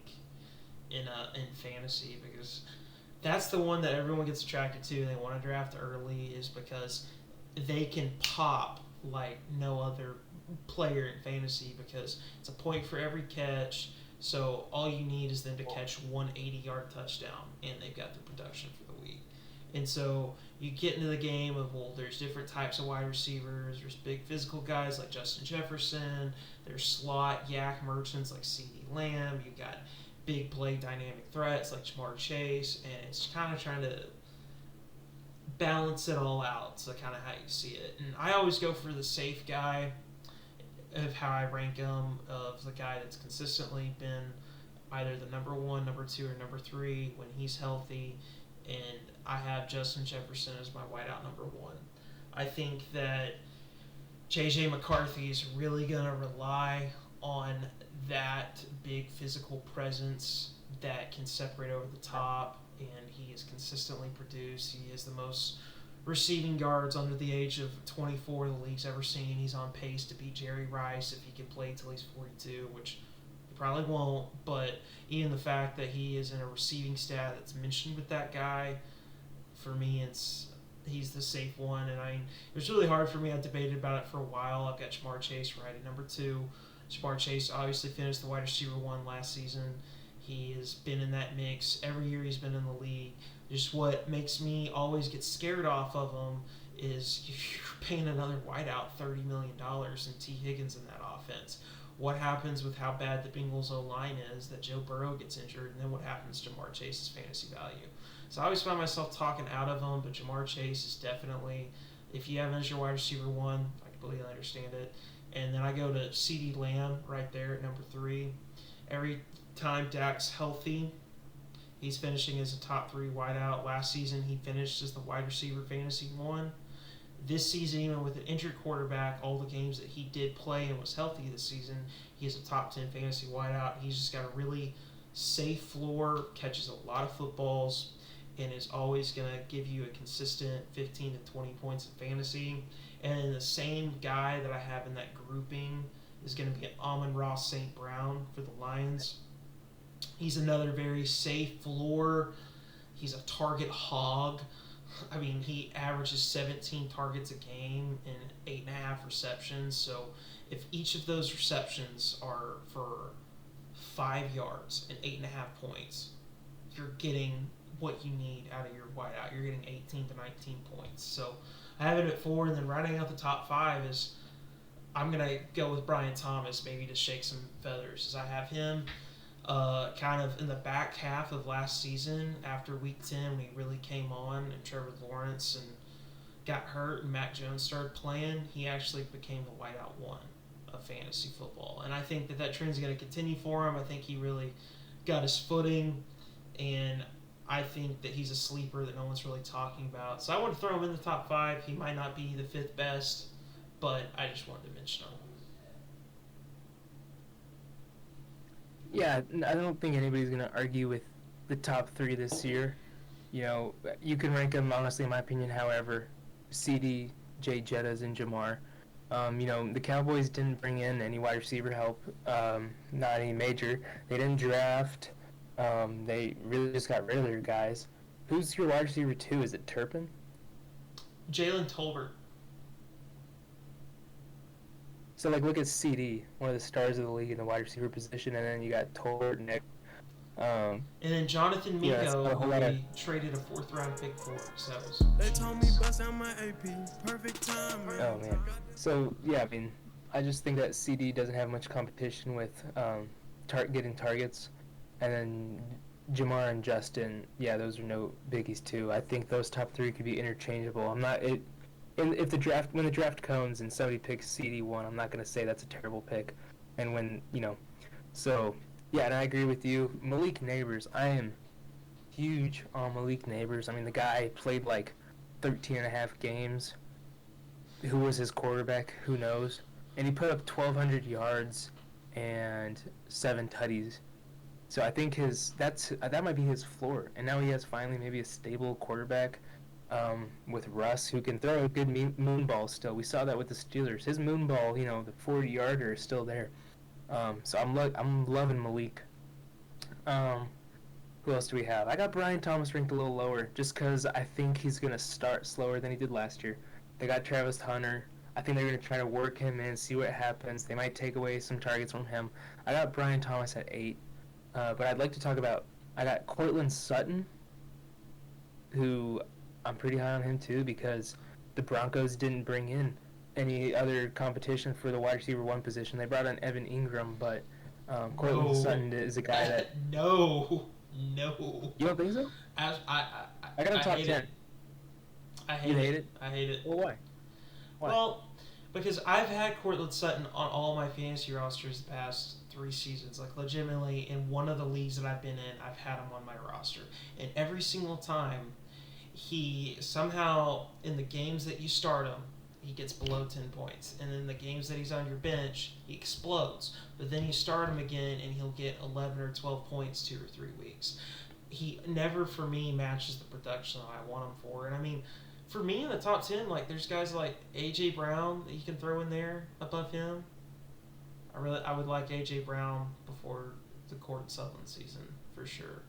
in fantasy because that's the one that everyone gets attracted to and they want to draft early, is because they can pop like no other player in fantasy because it's a point for every catch. So all you need is them to catch one 80-yard touchdown, and they've got the production for the week. And so you get into the game of, well, there's different types of wide receivers. There's big physical guys like Justin Jefferson. There's slot yak merchants like CeeDee Lamb. You got big play dynamic threats like Jamar Chase. And it's kind of trying to balance it all out. So kind of how you see it. And I always go for the safe guy of how I rank them, of the guy that's consistently been either the number 1, number 2, or number 3 when he's healthy. And I have Justin Jefferson as my wideout number 1. I think that J.J. McCarthy is really going to rely on that big physical presence that can separate over the top, and he has consistently produced. He has the most receiving yards under the age of 24 the league's ever seen. He's on pace to beat Jerry Rice if he can play till he's 42, which he probably won't, but even the fact that he is in a receiving stat that's mentioned with that guy, for me, he's the safe one. And it was really hard for me. I debated about it for a while. I've got Jamar Chase right at number 2. Jamar Chase obviously finished the wide receiver 1 last season. He has been in that mix every year he's been in the league. Just what makes me always get scared off of him is you're paying another wideout $30 million and T. Higgins in that offense. What happens with how bad the Bengals O-line is, that Joe Burrow gets injured, and then what happens to Jamar Chase's fantasy value? So I always find myself talking out of him, but Jamar Chase is definitely, if you have him as your wide receiver 1, I completely understand it. And then I go to CeeDee Lamb right there at number 3. Every time Dak's healthy, he's finishing as a top 3 wideout. Last season, he finished as the wide receiver fantasy 1. This season, even with an injured quarterback, all the games that he did play and was healthy this season, he is a top 10 fantasy wideout. He's just got a really safe floor, catches a lot of footballs, and is always going to give you a consistent 15 to 20 points in fantasy. And the same guy that I have in that grouping is going to be Amon-Ra St. Brown for the Lions. He's another very safe floor. He's a target hog. I mean, he averages 17 targets a game and 8.5 receptions. So if each of those receptions are for 5 yards and 8.5 points, you're getting what you need out of your wideout. You're getting 18 to 19 points. So I have it at 4, and then rounding out the top 5 is I'm going to go with Brian Thomas, maybe to shake some feathers, as I have him kind of in the back half of last season after week 10 when he really came on and Trevor Lawrence and got hurt and Mac Jones started playing. He actually became the wideout 1 of fantasy football. And I think that trend is going to continue for him. I think he really got his footing, and I think that he's a sleeper that no one's really talking about. So I want to throw him in the top 5. He might not be the 5th best, but I just wanted to mention him. Yeah, I don't think anybody's going to argue with the top 3 this year. You know, you can rank them, honestly, in my opinion, however. CD, Jay Jettas, and Jamar. You know, the Cowboys didn't bring in any wide receiver help, not any major. They didn't draft. They really just got rid of their guys. Who's your wide receiver 2? Is it Turpin? Jalen Tolbert. So, like, look at CD, one of the stars of the league in the wide receiver position, and then you got Tolbert, Nick. And then Jonathan Yeah, that's Mingo, a whole who lot of- we traded a 4th-round pick for. So They told me bust out my AP, perfect time, man. Oh, man. So, yeah, I mean, I just think that CD doesn't have much competition with getting targets. And then Jamar and Justin, yeah, those are no biggies, too. I think those top 3 could be interchangeable. I'm not... when the draft comes and somebody picks CD1, I'm not going to say that's a terrible pick. And when, you know... So, yeah, and I agree with you. Malik Neighbors, I am huge on Malik Neighbors. I mean, the guy played like 13 and a half games. Who was his quarterback? Who knows? And he put up 1,200 yards and 7 tutties. So I think that might be his floor. And now he has finally maybe a stable quarterback with Russ, who can throw a good moon ball still. We saw that with the Steelers. His moon ball, you know, the 40-yarder is still there. So I'm loving Malik. Who else do we have? I got Brian Thomas ranked a little lower just because I think he's going to start slower than he did last year. They got Travis Hunter. I think they're going to try to work him in, see what happens. They might take away some targets from him. I got Brian Thomas at 8. But I'd like to talk about, I got Cortland Sutton, who I'm pretty high on him too because the Broncos didn't bring in any other competition for the wide receiver 1 position. They brought in Evan Ingram, but Cortland Sutton is a guy that... No. You don't think so? I got him top 10. I hate You it. hate it? I hate it. Well, why? Well, because I've had Cortland Sutton on all my fantasy rosters the past 3 seasons. Like, legitimately, in one of the leagues that I've been in, I've had him on my roster. And every single time, he somehow, in the games that you start him, he gets below 10 points. And in the games that he's on your bench, he explodes. But then you start him again, and he'll get 11 or 12 points 2 or 3 weeks. He never, for me, matches the production that I want him for. And, I mean, for me, in the top 10, like, there's guys like A.J. Brown that you can throw in there above him. I would like A.J. Brown before the Cortland Sutton season, for sure.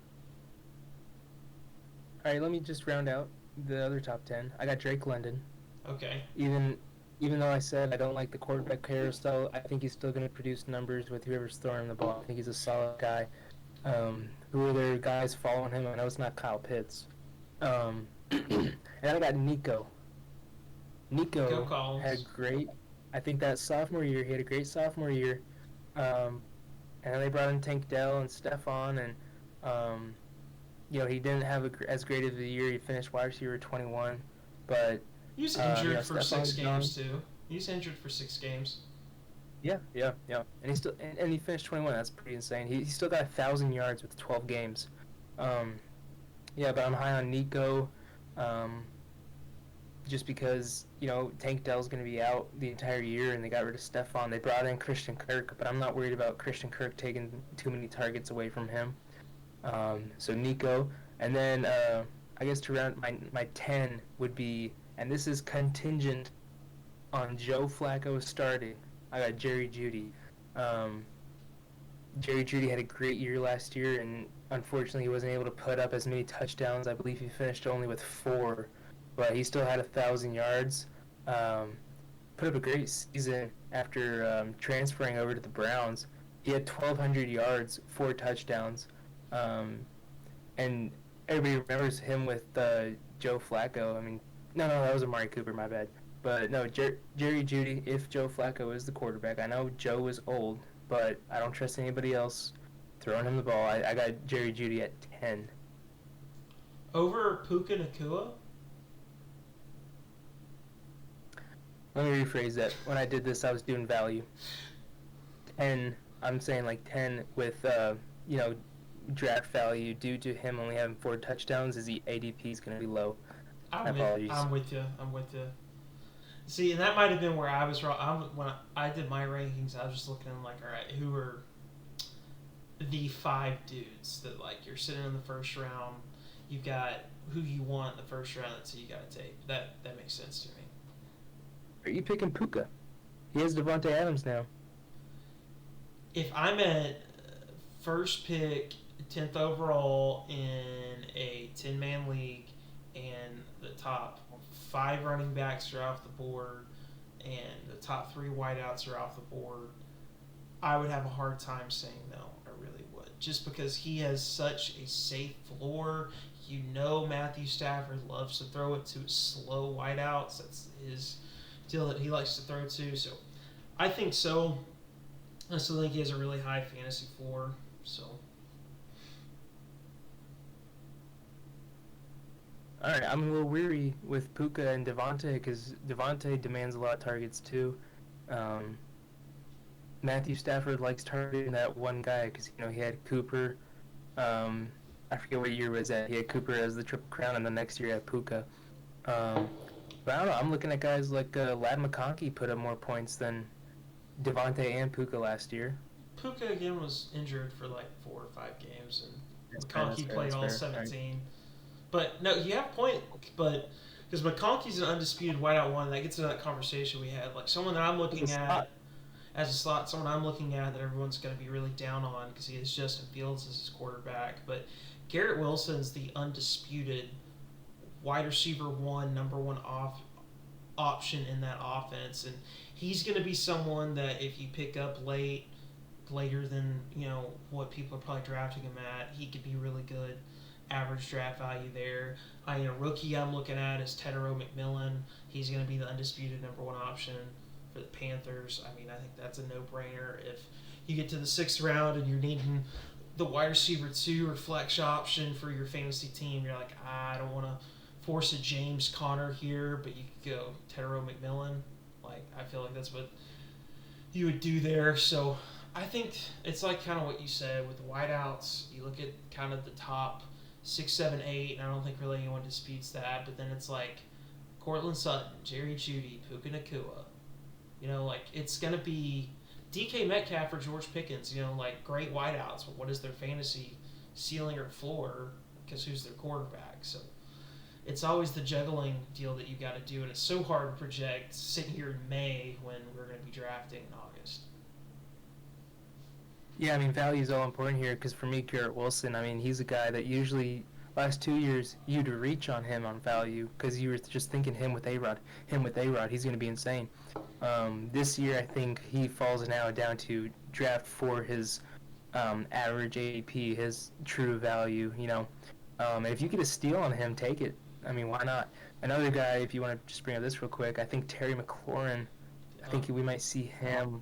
All right, let me just round out the other top 10. I got Drake London. Okay. Even though I said I don't like the quarterback carousel, I think he's still going to produce numbers with whoever's throwing him the ball. I think he's a solid guy. Who are there guys following him? I know it's not Kyle Pitts. And I got Nico. Nico had great. I think that sophomore year, he had a great sophomore year. And then they brought in Tank Dell and Stephon, and you know, he didn't have as great of a year. He finished wide receiver 21, but He was injured for Stephon's 6 games, too. He was injured for 6 games. Yeah. And he still and he finished 21. That's pretty insane. He still got 1,000 yards with 12 games. Yeah, but I'm high on Nico, just because, you know, Tank Dell's going to be out the entire year, and they got rid of Stephon. They brought in Christian Kirk, but I'm not worried about Christian Kirk taking too many targets away from him. So Nico, and then I guess to round my 10 would be, and this is contingent on Joe Flacco starting, I got Jerry Jeudy. Jerry Jeudy had a great year last year, and unfortunately he wasn't able to put up as many touchdowns. I believe he finished only with 4, but he still had 1,000 yards. Put up a great season after transferring over to the Browns. He had 1,200 yards, 4 touchdowns, and everybody remembers him with Joe Flacco. I mean, no, that was Amari Cooper, my bad. But no, Jerry Jeudy, if Joe Flacco is the quarterback. I know Joe is old, but I don't trust anybody else throwing him the ball. I got Jerry Jeudy at 10. Over Puka Nacua? Let me rephrase that. When I did this, I was doing value. 10, I'm saying like 10 with, you know, draft value due to him only having 4 touchdowns. His ADP is going to be low. Apologies. I'm with you. See, and that might have been where I was wrong. When I did my rankings, I was just looking like, all right, the 5 dudes that, like, you're sitting in the first round, you got who you want in the first round, that's who you got to take. That makes sense to me. Are you picking Puka? He has Devontae Adams now. If I'm at first pick, 10th overall in a 10-man league, and the top 5 running backs are off the board, and the top 3 wideouts are off the board, I would have a hard time saying no. I really would. Just because he has such a safe floor. You know Matthew Stafford loves to throw it to his slow wideouts. That's his deal that he likes to throw to. So I think so. I still think he has a really high fantasy floor. So. All right, I'm a little weary with Puka and Devontae because Devontae demands a lot of targets too. Matthew Stafford likes targeting that one guy because he had Cooper. I forget what year was that. He had Cooper as the Triple Crown, and the next year he had Puka. But I don't know. I'm looking at guys like Ladd McConkey put up more points than Devontae and Puka last year. Puka again was injured for like 4 or 5 games, and That's fair, McConkey played all fair. 17. Right. But no, you have a point. But because McConkey's an undisputed wideout one, that gets into that conversation we had. Like someone that I'm looking at as a slot, someone I'm looking at that everyone's going to be really down on because he has Justin Fields as his quarterback. But Garrett Wilson's the undisputed wide receiver 1, number 1 option in that offense, and he's going to be someone that if you pick up later than what people are probably drafting him at, he could be really good. Average draft value there. A rookie I'm looking at is Tedero McMillan. He's going to be the undisputed number 1 option for the Panthers. I mean, I think that's a no-brainer. If you get to the 6th round and you're needing the wide receiver 2 or flex option for your fantasy team, you're like, I don't want to force a James Conner here, but you could go Tedero McMillan. Like, I feel like that's what you would do there. So I think it's like kind of what you said with the wideouts. You look at kind of the top 6, 7, 8, and I don't think really anyone disputes that. But then it's like Cortland Sutton, Jerry Jeudy, Puka Nacua. Like it's gonna be DK Metcalf or George Pickens. Like great wideouts. But what is their fantasy ceiling or floor? Because who's their quarterback? So it's always the juggling deal that you got to do, and it's so hard to project sitting here in May when we're going to be drafting in August. Yeah, I mean, value is all important here because for me, Garrett Wilson, I mean, he's a guy that usually last 2 years you'd reach on him on value because you were just thinking him with A-Rod, he's going to be insane. This year, I think he falls now down to draft for his average AAP, his true value, and if you get a steal on him, take it. I mean, why not? Another guy, if you want to just bring up this real quick, I think Terry McLaurin, I think we might see him.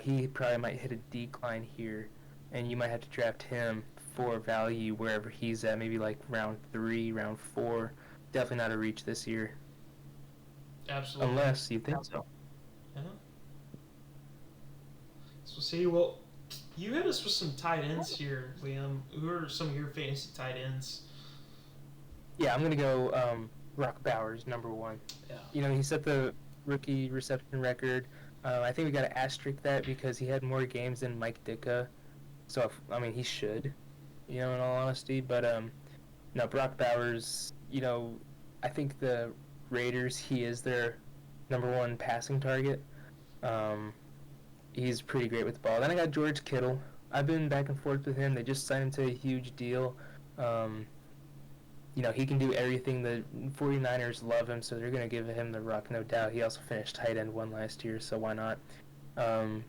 He probably might hit a decline here, and you might have to draft him for value wherever he's at, maybe like round 3, round 4. Definitely not a reach this year. Absolutely. Unless you think so. So see, well, you hit us with some tight ends here, Liam. Who are some of your fantasy tight ends? Yeah, I'm going to go Brock Bowers, number 1. Yeah. He set the rookie reception record. I think we got to asterisk that because he had more games than Mike Ditka. So, he should, in all honesty. But, no, Brock Bowers, I think the Raiders, he is their number 1 passing target. He's pretty great with the ball. Then I got George Kittle. I've been back and forth with him. They just signed him to a huge deal. He can do everything. The 49ers love him, so they're going to give him the rock, no doubt. He also finished tight end 1 last year, so why not? I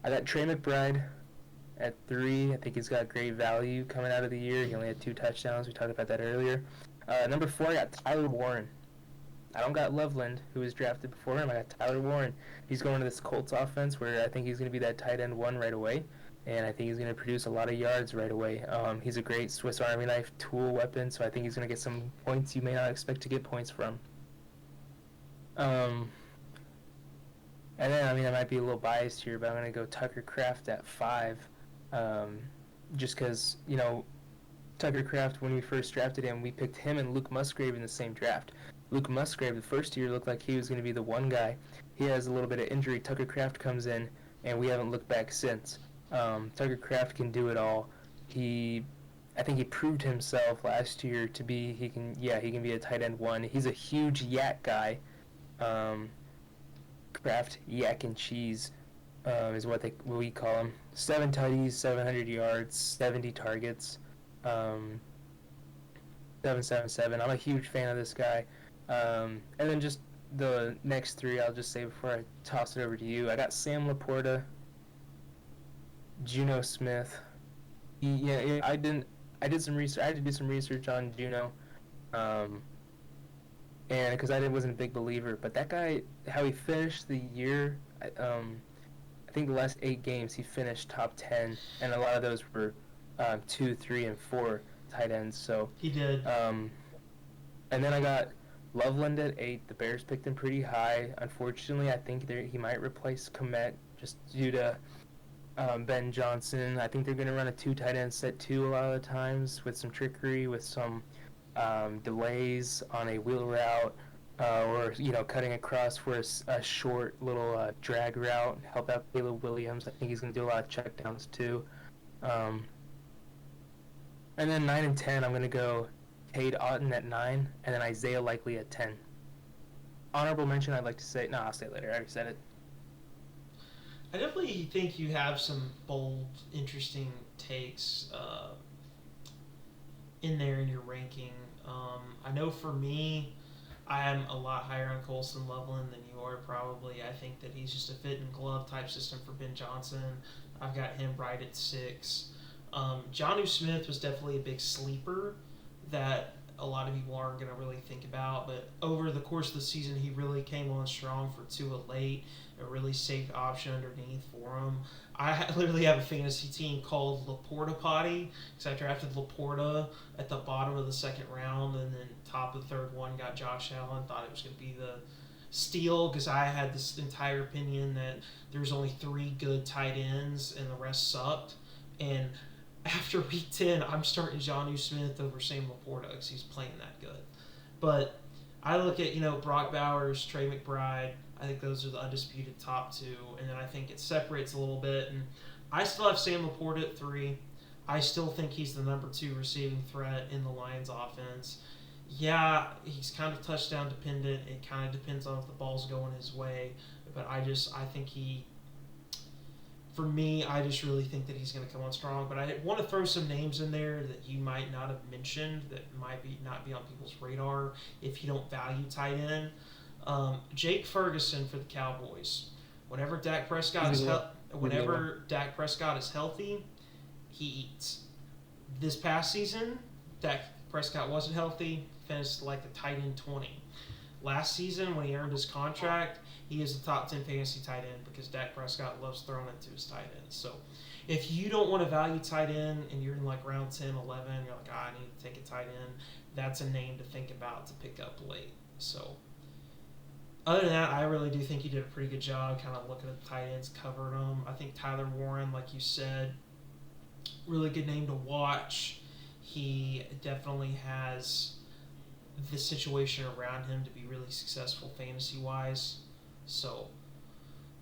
got Trey McBride at 3. I think he's got great value coming out of the year. He only had 2 touchdowns. We talked about that earlier. Number 4, I got Tyler Warren. I don't got Loveland, who was drafted before him. I got Tyler Warren. He's going to this Colts offense where I think he's going to be that tight end 1 right away. And I think he's going to produce a lot of yards right away. He's a great Swiss Army knife tool weapon, so I think he's going to get some points you may not expect to get points from. And then, I might be a little biased here, but I'm going to go Tucker Kraft at 5. Just because, Tucker Kraft, when we first drafted him, we picked him and Luke Musgrave in the same draft. Luke Musgrave, the first year, looked like he was going to be the one guy. He has a little bit of injury. Tucker Kraft comes in, and we haven't looked back since. Tucker Kraft can do it all. I think he proved himself last year to be, he can be a tight end 1. He's a huge yak guy. Kraft, yak and cheese, is what we call him. 7 tutties, 700 yards, 70 targets, 777. I'm a huge fan of this guy. And then just the next 3, I'll just say before I toss it over to you. I got Sam Laporta, Juno Smith. I did some research. I had to do some research on Juno, and because I wasn't a big believer, but that guy, how he finished the year, I think the last 8 games he finished top 10, and a lot of those were 2, 3, and 4 tight ends. So he did. And then I got Loveland at 8. The Bears picked him pretty high. Unfortunately, I think he might replace Komet just due to Ben Johnson. I think they're going to run a 2 tight end set too a lot of the times, with some trickery, with some delays on a wheel route, or cutting across for a short little drag route, help out Caleb Williams. I think he's going to do a lot of checkdowns too. And then 9 and 10, I'm going to go Cade Otton at 9, and then Isaiah Likely at 10. Honorable mention, I'd like to say, I'll say it later. I already said it. I definitely think you have some bold, interesting takes in there in your ranking. I know for me, I am a lot higher on Colson Loveland than you are probably. I think that he's just a fit and glove type system for Ben Johnson. I've got him right at 6. Jonnu Smith was definitely a big sleeper that a lot of people aren't going to really think about, but over the course of the season, he really came on strong for Tua late, a really safe option underneath for him. I literally have a fantasy team called Laporta Potty, because I drafted Laporta at the bottom of the 2nd round, and then top of the 3rd one got Josh Allen. Thought it was going to be the steal, because I had this entire opinion that there's only 3 good tight ends and the rest sucked. And after week 10, I'm starting Jonnu Smith over Sam Laporta because he's playing that good. But I look at, Brock Bowers, Trey McBride. I think those are the undisputed top 2. And then I think it separates a little bit. And I still have Sam Laporta at 3. I still think he's the number 2 receiving threat in the Lions offense. Yeah, he's kind of touchdown dependent. It kind of depends on if the ball's going his way. But I think for me, I just really think that he's going to come on strong. But I want to throw some names in there that you might not have mentioned that might not be on people's radar if you don't value tight end. Jake Ferguson for the Cowboys. Whenever Dak Prescott is healthy, he eats. This past season, Dak Prescott wasn't healthy, finished like the tight end 20. Last season, when he earned his contract, he is the top 10 fantasy tight end because Dak Prescott loves throwing it to his tight end. So if you don't want to value tight end and you're in like round 10, 11, you're like, I need to take a tight end, that's a name to think about to pick up late. So other than that, I really do think you did a pretty good job kind of looking at the tight ends, covering them. I think Tyler Warren, like you said, really good name to watch. He definitely has the situation around him to be really successful fantasy-wise. So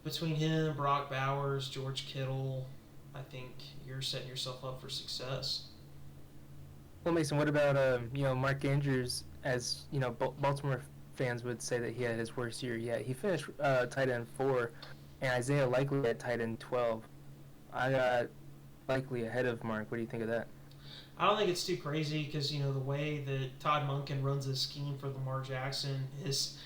between him, Brock Bowers, George Kittle, I think you're setting yourself up for success. Well, Mason, what about Mark Andrews? As Baltimore fans would say that he had his worst year yet. He finished tight end 4, and Isaiah Likely at tight end 12. I got Likely ahead of Mark. What do you think of that? I don't think it's too crazy because, the way that Todd Monken runs his scheme for Lamar Jackson is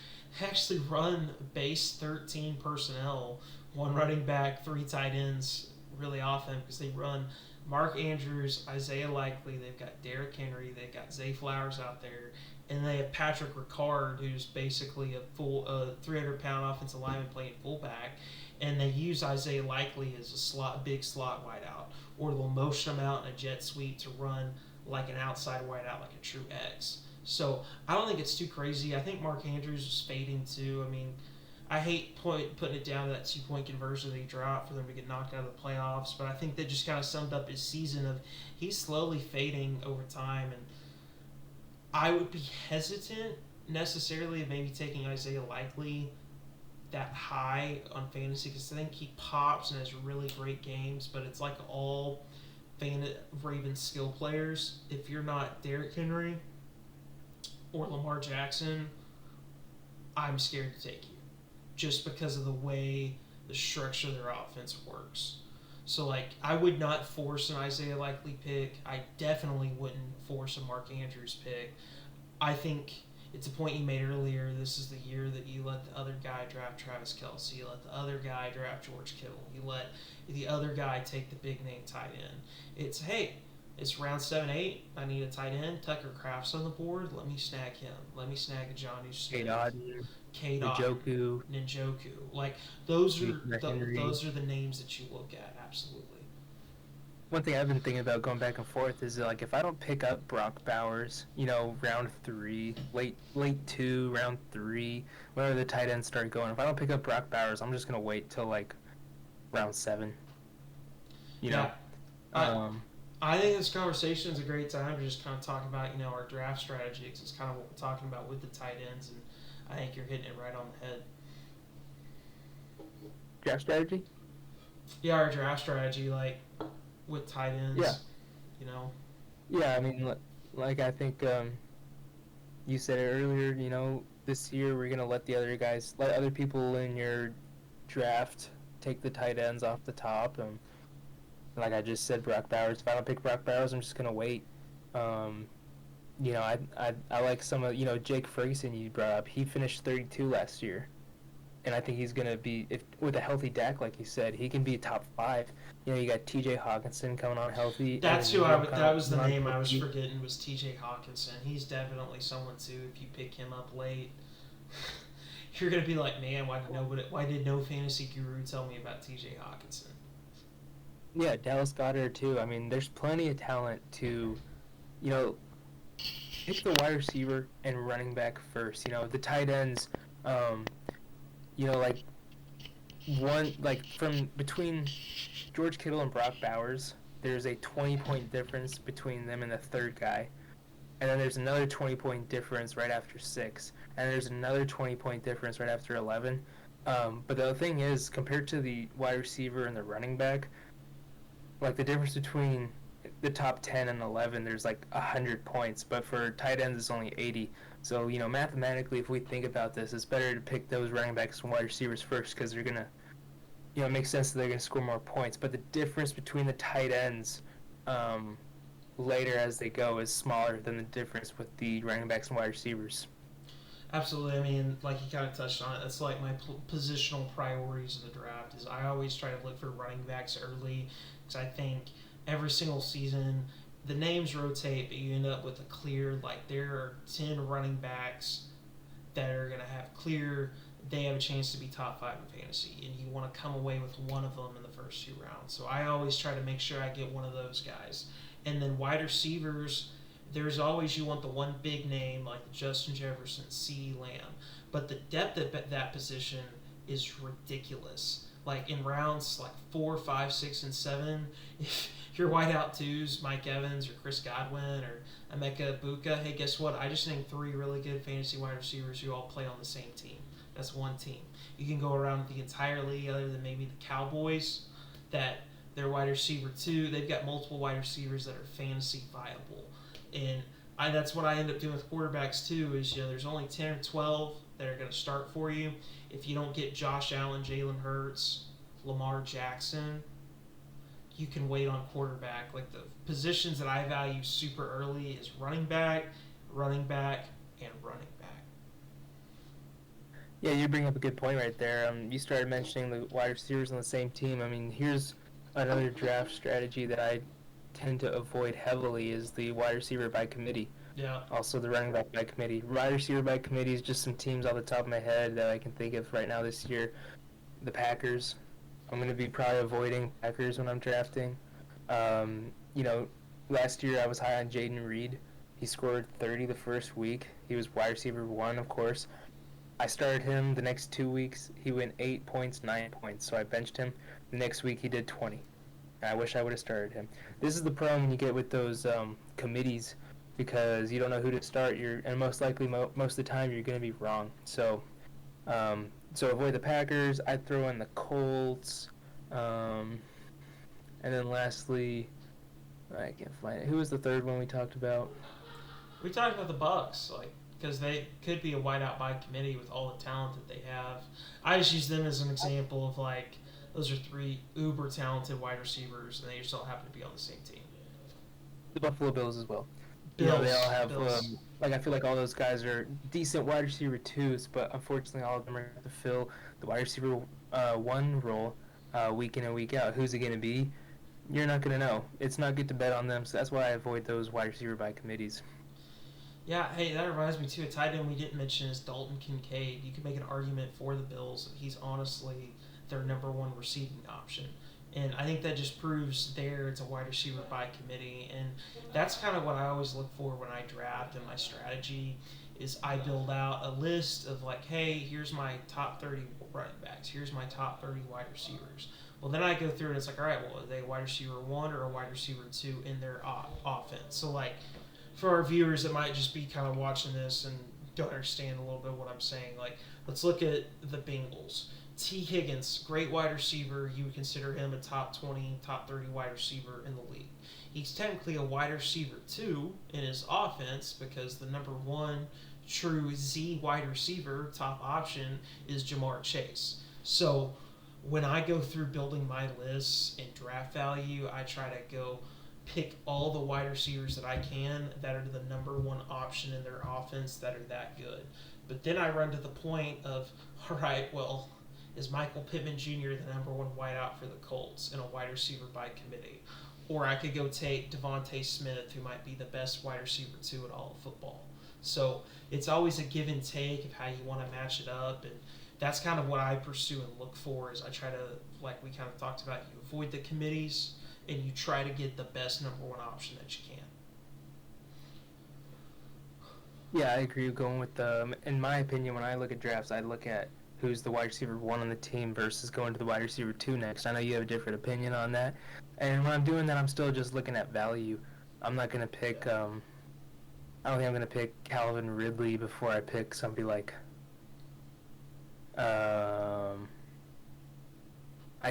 actually run base 13 personnel, 1 running back, 3 tight ends really often because they run Mark Andrews, Isaiah Likely, they've got Derrick Henry, they've got Zay Flowers out there, and they have Patrick Ricard, who's basically a full 300-pound offensive lineman playing fullback, and they use Isaiah Likely as a big slot wideout, or they'll motion him out in a jet sweep to run like an outside wideout, like a true X. So I don't think it's too crazy. I think Mark Andrews was fading too. I mean, I hate putting it down to that 2-point conversion that he dropped for them to get knocked out of the playoffs, but I think that just kind of summed up his season of he's slowly fading over time, and I would be hesitant necessarily of maybe taking Isaiah Likely that high on fantasy because I think he pops and has really great games, but it's like all Ravens skill players. If you're not Derrick Henry or Lamar Jackson, I'm scared to take you just because of the way the structure of their offense works. So, like, I would not force an Isaiah Likely pick. I definitely wouldn't force a Mark Andrews pick. I think it's a point you made earlier. This is the year that you let the other guy draft Travis Kelce. You let the other guy draft George Kittle. You let the other guy take the big name tight end. It's, hey, it's round 7, 8. I need a tight end. Tucker Kraft's on the board. Let me snag him. Let me snag a Johnny Smith. Cade Otton, Njoku. Like, those are the names that you look at, absolutely. One thing I've been thinking about going back and forth is, like, if I don't pick up Brock Bowers, round 3, late 2, round 3, whenever the tight ends start going, if I don't pick up Brock Bowers, I'm just going to wait till, like, round 7. I think this conversation is a great time to just kind of talk about, our draft strategy, because it's kind of what we're talking about with the tight ends, and I think you're hitting it right on the head. Draft strategy? Yeah, our draft strategy, like, with tight ends, Yeah, I mean, like, I think you said it earlier, this year we're going to let other people in your draft take the tight ends off the top, and like I just said, Brock Bowers. If I don't pick Brock Bowers, I'm just going to wait. I like some of, Jake Ferguson you brought up. He finished 32 last year. And I think he's going to be, with a healthy Dak, like you said, he can be top 5. You got TJ Hawkinson coming on healthy. That was the name I was forgetting was TJ Hawkinson. He's definitely someone, too, if you pick him up late. You're going to be like, man, why did no fantasy guru tell me about TJ Hawkinson? Yeah, Dallas Goedert, too. I mean, there's plenty of talent to, pick the wide receiver and running back first. The tight ends, from between George Kittle and Brock Bowers, there's a 20-point difference between them and the third guy. And then there's another 20-point difference right after 6. And there's another 20-point difference right after 11. But the thing is, compared to the wide receiver and the running back, like, the difference between the top 10 and 11, there's like 100 points, but for tight ends it's only 80. So, mathematically, if we think about this, it's better to pick those running backs and wide receivers first because they're going to, it makes sense that they're going to score more points. But the difference between the tight ends later as they go is smaller than the difference with the running backs and wide receivers. Absolutely. I mean, like you kind of touched on it, that's like my positional priorities of the draft is I always try to look for running backs early because I think every single season the names rotate, but you end up with a clear, like, there are 10 running backs that are going to have they have a chance to be top 5 in fantasy, and you want to come away with one of them in the first 2 rounds. So I always try to make sure I get one of those guys. And then wide receivers, there's always, you want the one big name like Justin Jefferson, CeeDee Lamb, but the depth at that position is ridiculous. Like, in rounds like 4, 5, 6, and 7, if your wideout 2s, Mike Evans or Chris Godwin or Emeka Egbuka, hey, guess what? I just named 3 really good fantasy wide receivers who all play on the same team. That's one team. You can go around the entire league, other than maybe the Cowboys, that their wide receiver 2, they've got multiple wide receivers that are fantasy viable. And that's what I end up doing with quarterbacks too, is there's only 10 or 12 that are going to start for you. If you don't get Josh Allen, Jalen Hurts, Lamar Jackson, you can wait on quarterback. Like, the positions that I value super early is running back, and running back. Yeah, you bring up a good point right there. You started mentioning the wide receivers on the same team. I mean, here's another draft strategy that I tend to avoid heavily is the wide receiver by committee. Yeah. Also the running back by committee. Wide receiver by committee is just some teams off the top of my head that I can think of right now this year. The Packers. I'm going to be probably avoiding Packers when I'm drafting. Last year I was high on Jaden Reed. He scored 30 the first week. He was wide receiver 1, of course. I started him the next 2 weeks. He went 8 points, 9 points. So I benched him. The next week he did 20. And I wish I would have started him. This is the problem you get with those committees because you don't know who to start. And most likely, most of the time, you're going to be wrong. So So avoid the Packers. I'd throw in the Colts. And then lastly, I can't find it. Who was the third one we talked about? We talked about the Bucks, because they could be a wideout by committee with all the talent that they have. I just use them as an example of those are 3 uber talented wide receivers, and they just all happen to be on the same team. The Buffalo Bills as well. Bills, they all have Bills. I feel like all those guys are decent wide receiver 2s, but unfortunately all of them are going to fill the wide receiver 1 role week in and week out. Who's it going to be? You're not going to know. It's not good to bet on them, so that's why I avoid those wide receiver by committees. Yeah, hey, that reminds me too. A tight end we didn't mention is Dalton Kincaid. You could make an argument for the Bills. He's honestly their number 1 receiving option. And I think that just proves it's a wide receiver by committee. And that's kind of what I always look for when I draft, and my strategy is I build out a list of hey, here's my top 30 running backs. Here's my top 30 wide receivers. Well, then I go through and it's all right, well, are they a wide receiver 1 or a wide receiver 2 in their offense? So, for our viewers that might just be kind of watching this and don't understand a little bit what I'm saying, let's look at the Bengals. T. Higgins, great wide receiver. You would consider him a top 20, top 30 wide receiver in the league. He's technically a wide receiver 2 in his offense because the number 1 true Z wide receiver, top option, is Jamar Chase. So when I go through building my lists and draft value, I try to go pick all the wide receivers that I can that are the number 1 option in their offense that are that good. But then I run to the point of, all right, well, is Michael Pittman Jr. the number 1 wideout for the Colts and a wide receiver by committee? Or I could go take Devontae Smith, who might be the best wide receiver 2 in all of football. So it's always a give and take of how you want to match it up, and that's kind of what I pursue and look for. Is I try to, like we kind of talked about, you avoid the committees and you try to get the best number 1 option that you can. Yeah, I agree with going with in my opinion, when I look at drafts, I look at who's the wide receiver 1 on the team versus going to the wide receiver 2 next. I know you have a different opinion on that. And when I'm doing that, I'm still just looking at value. I'm not going to pick, I don't think I'm going to pick Calvin Ridley before I pick somebody like, I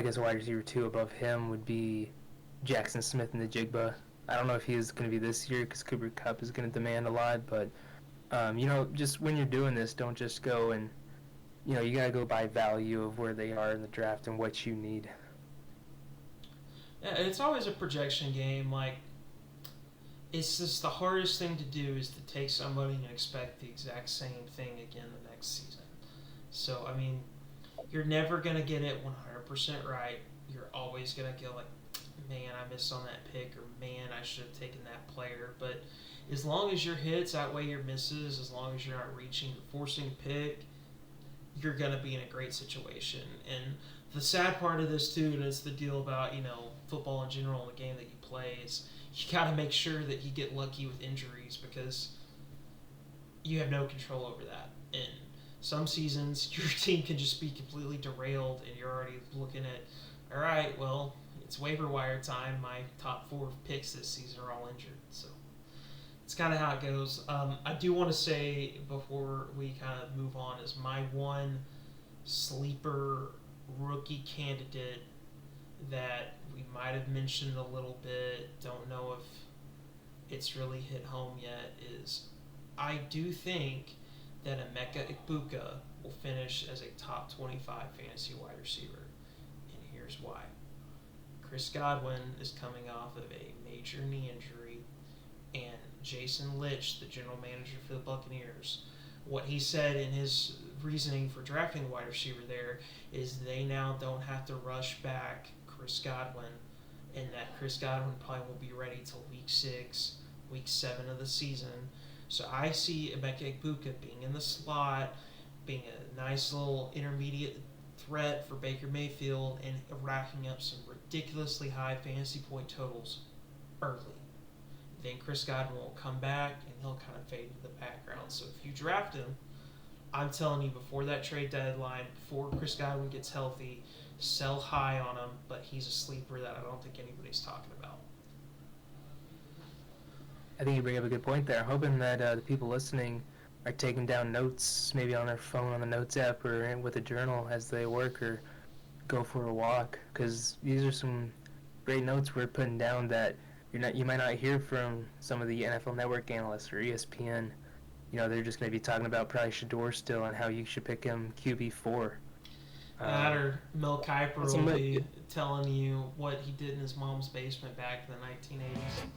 guess a wide receiver 2 above him would be Jackson Smith in the Jigba. I don't know if he is going to be this year because Cooper Kupp is going to demand a lot, but, just when you're doing this, don't just go and, you got to go by value of where they are in the draft and what you need. Yeah, it's always a projection game. It's just the hardest thing to do is to take somebody and expect the exact same thing again the next season. So, you're never going to get it 100% right. You're always going to go man, I missed on that pick, or man, I should have taken that player. But as long as your hits outweigh your misses, as long as you're not reaching or forcing a pick, you're going to be in a great situation. And the sad part of this, too, and it's the deal about, football in general and the game that you play, is you got to make sure that you get lucky with injuries because you have no control over that. And some seasons, your team can just be completely derailed and you're already looking at, all right, well, it's waiver wire time. My top 4 picks this season are all injured. So it's kind of how it goes. I do want to say before we kind of move on is my one sleeper rookie candidate that we might have mentioned a little bit, don't know if it's really hit home yet, is I do think that Emeka Egbuka will finish as a top 25 fantasy wide receiver. And here's why. Chris Godwin is coming off of a major knee injury, and Jason Litch, the general manager for the Buccaneers, what he said in his reasoning for drafting a wide receiver there is they now don't have to rush back Chris Godwin, and that Chris Godwin probably won't be ready till week 6, week 7 of the season. So I see Emeka Egbuka being in the slot, being a nice little intermediate threat for Baker Mayfield, and racking up some ridiculously high fantasy point totals early. Then Chris Godwin will come back and he'll kind of fade into the background. So if you draft him, I'm telling you, before that trade deadline, before Chris Godwin gets healthy, sell high on him, but he's a sleeper that I don't think anybody's talking about. I think you bring up a good point there. I'm hoping that the people listening are taking down notes, maybe on their phone on the notes app or with a journal as they work or go for a walk. Because these are some great notes we're putting down that you might not hear from some of the NFL Network analysts or ESPN. You know, they're just going to be talking about probably Shador still and how you should pick him QB4. That or Mel Kiper That's will be telling you what he did in his mom's basement back in the 1980s.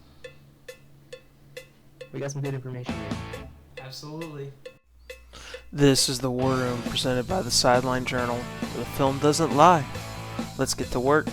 We got some good information here. Absolutely. This is the War Room presented by the Sideline Journal. The film doesn't lie. Let's get to work.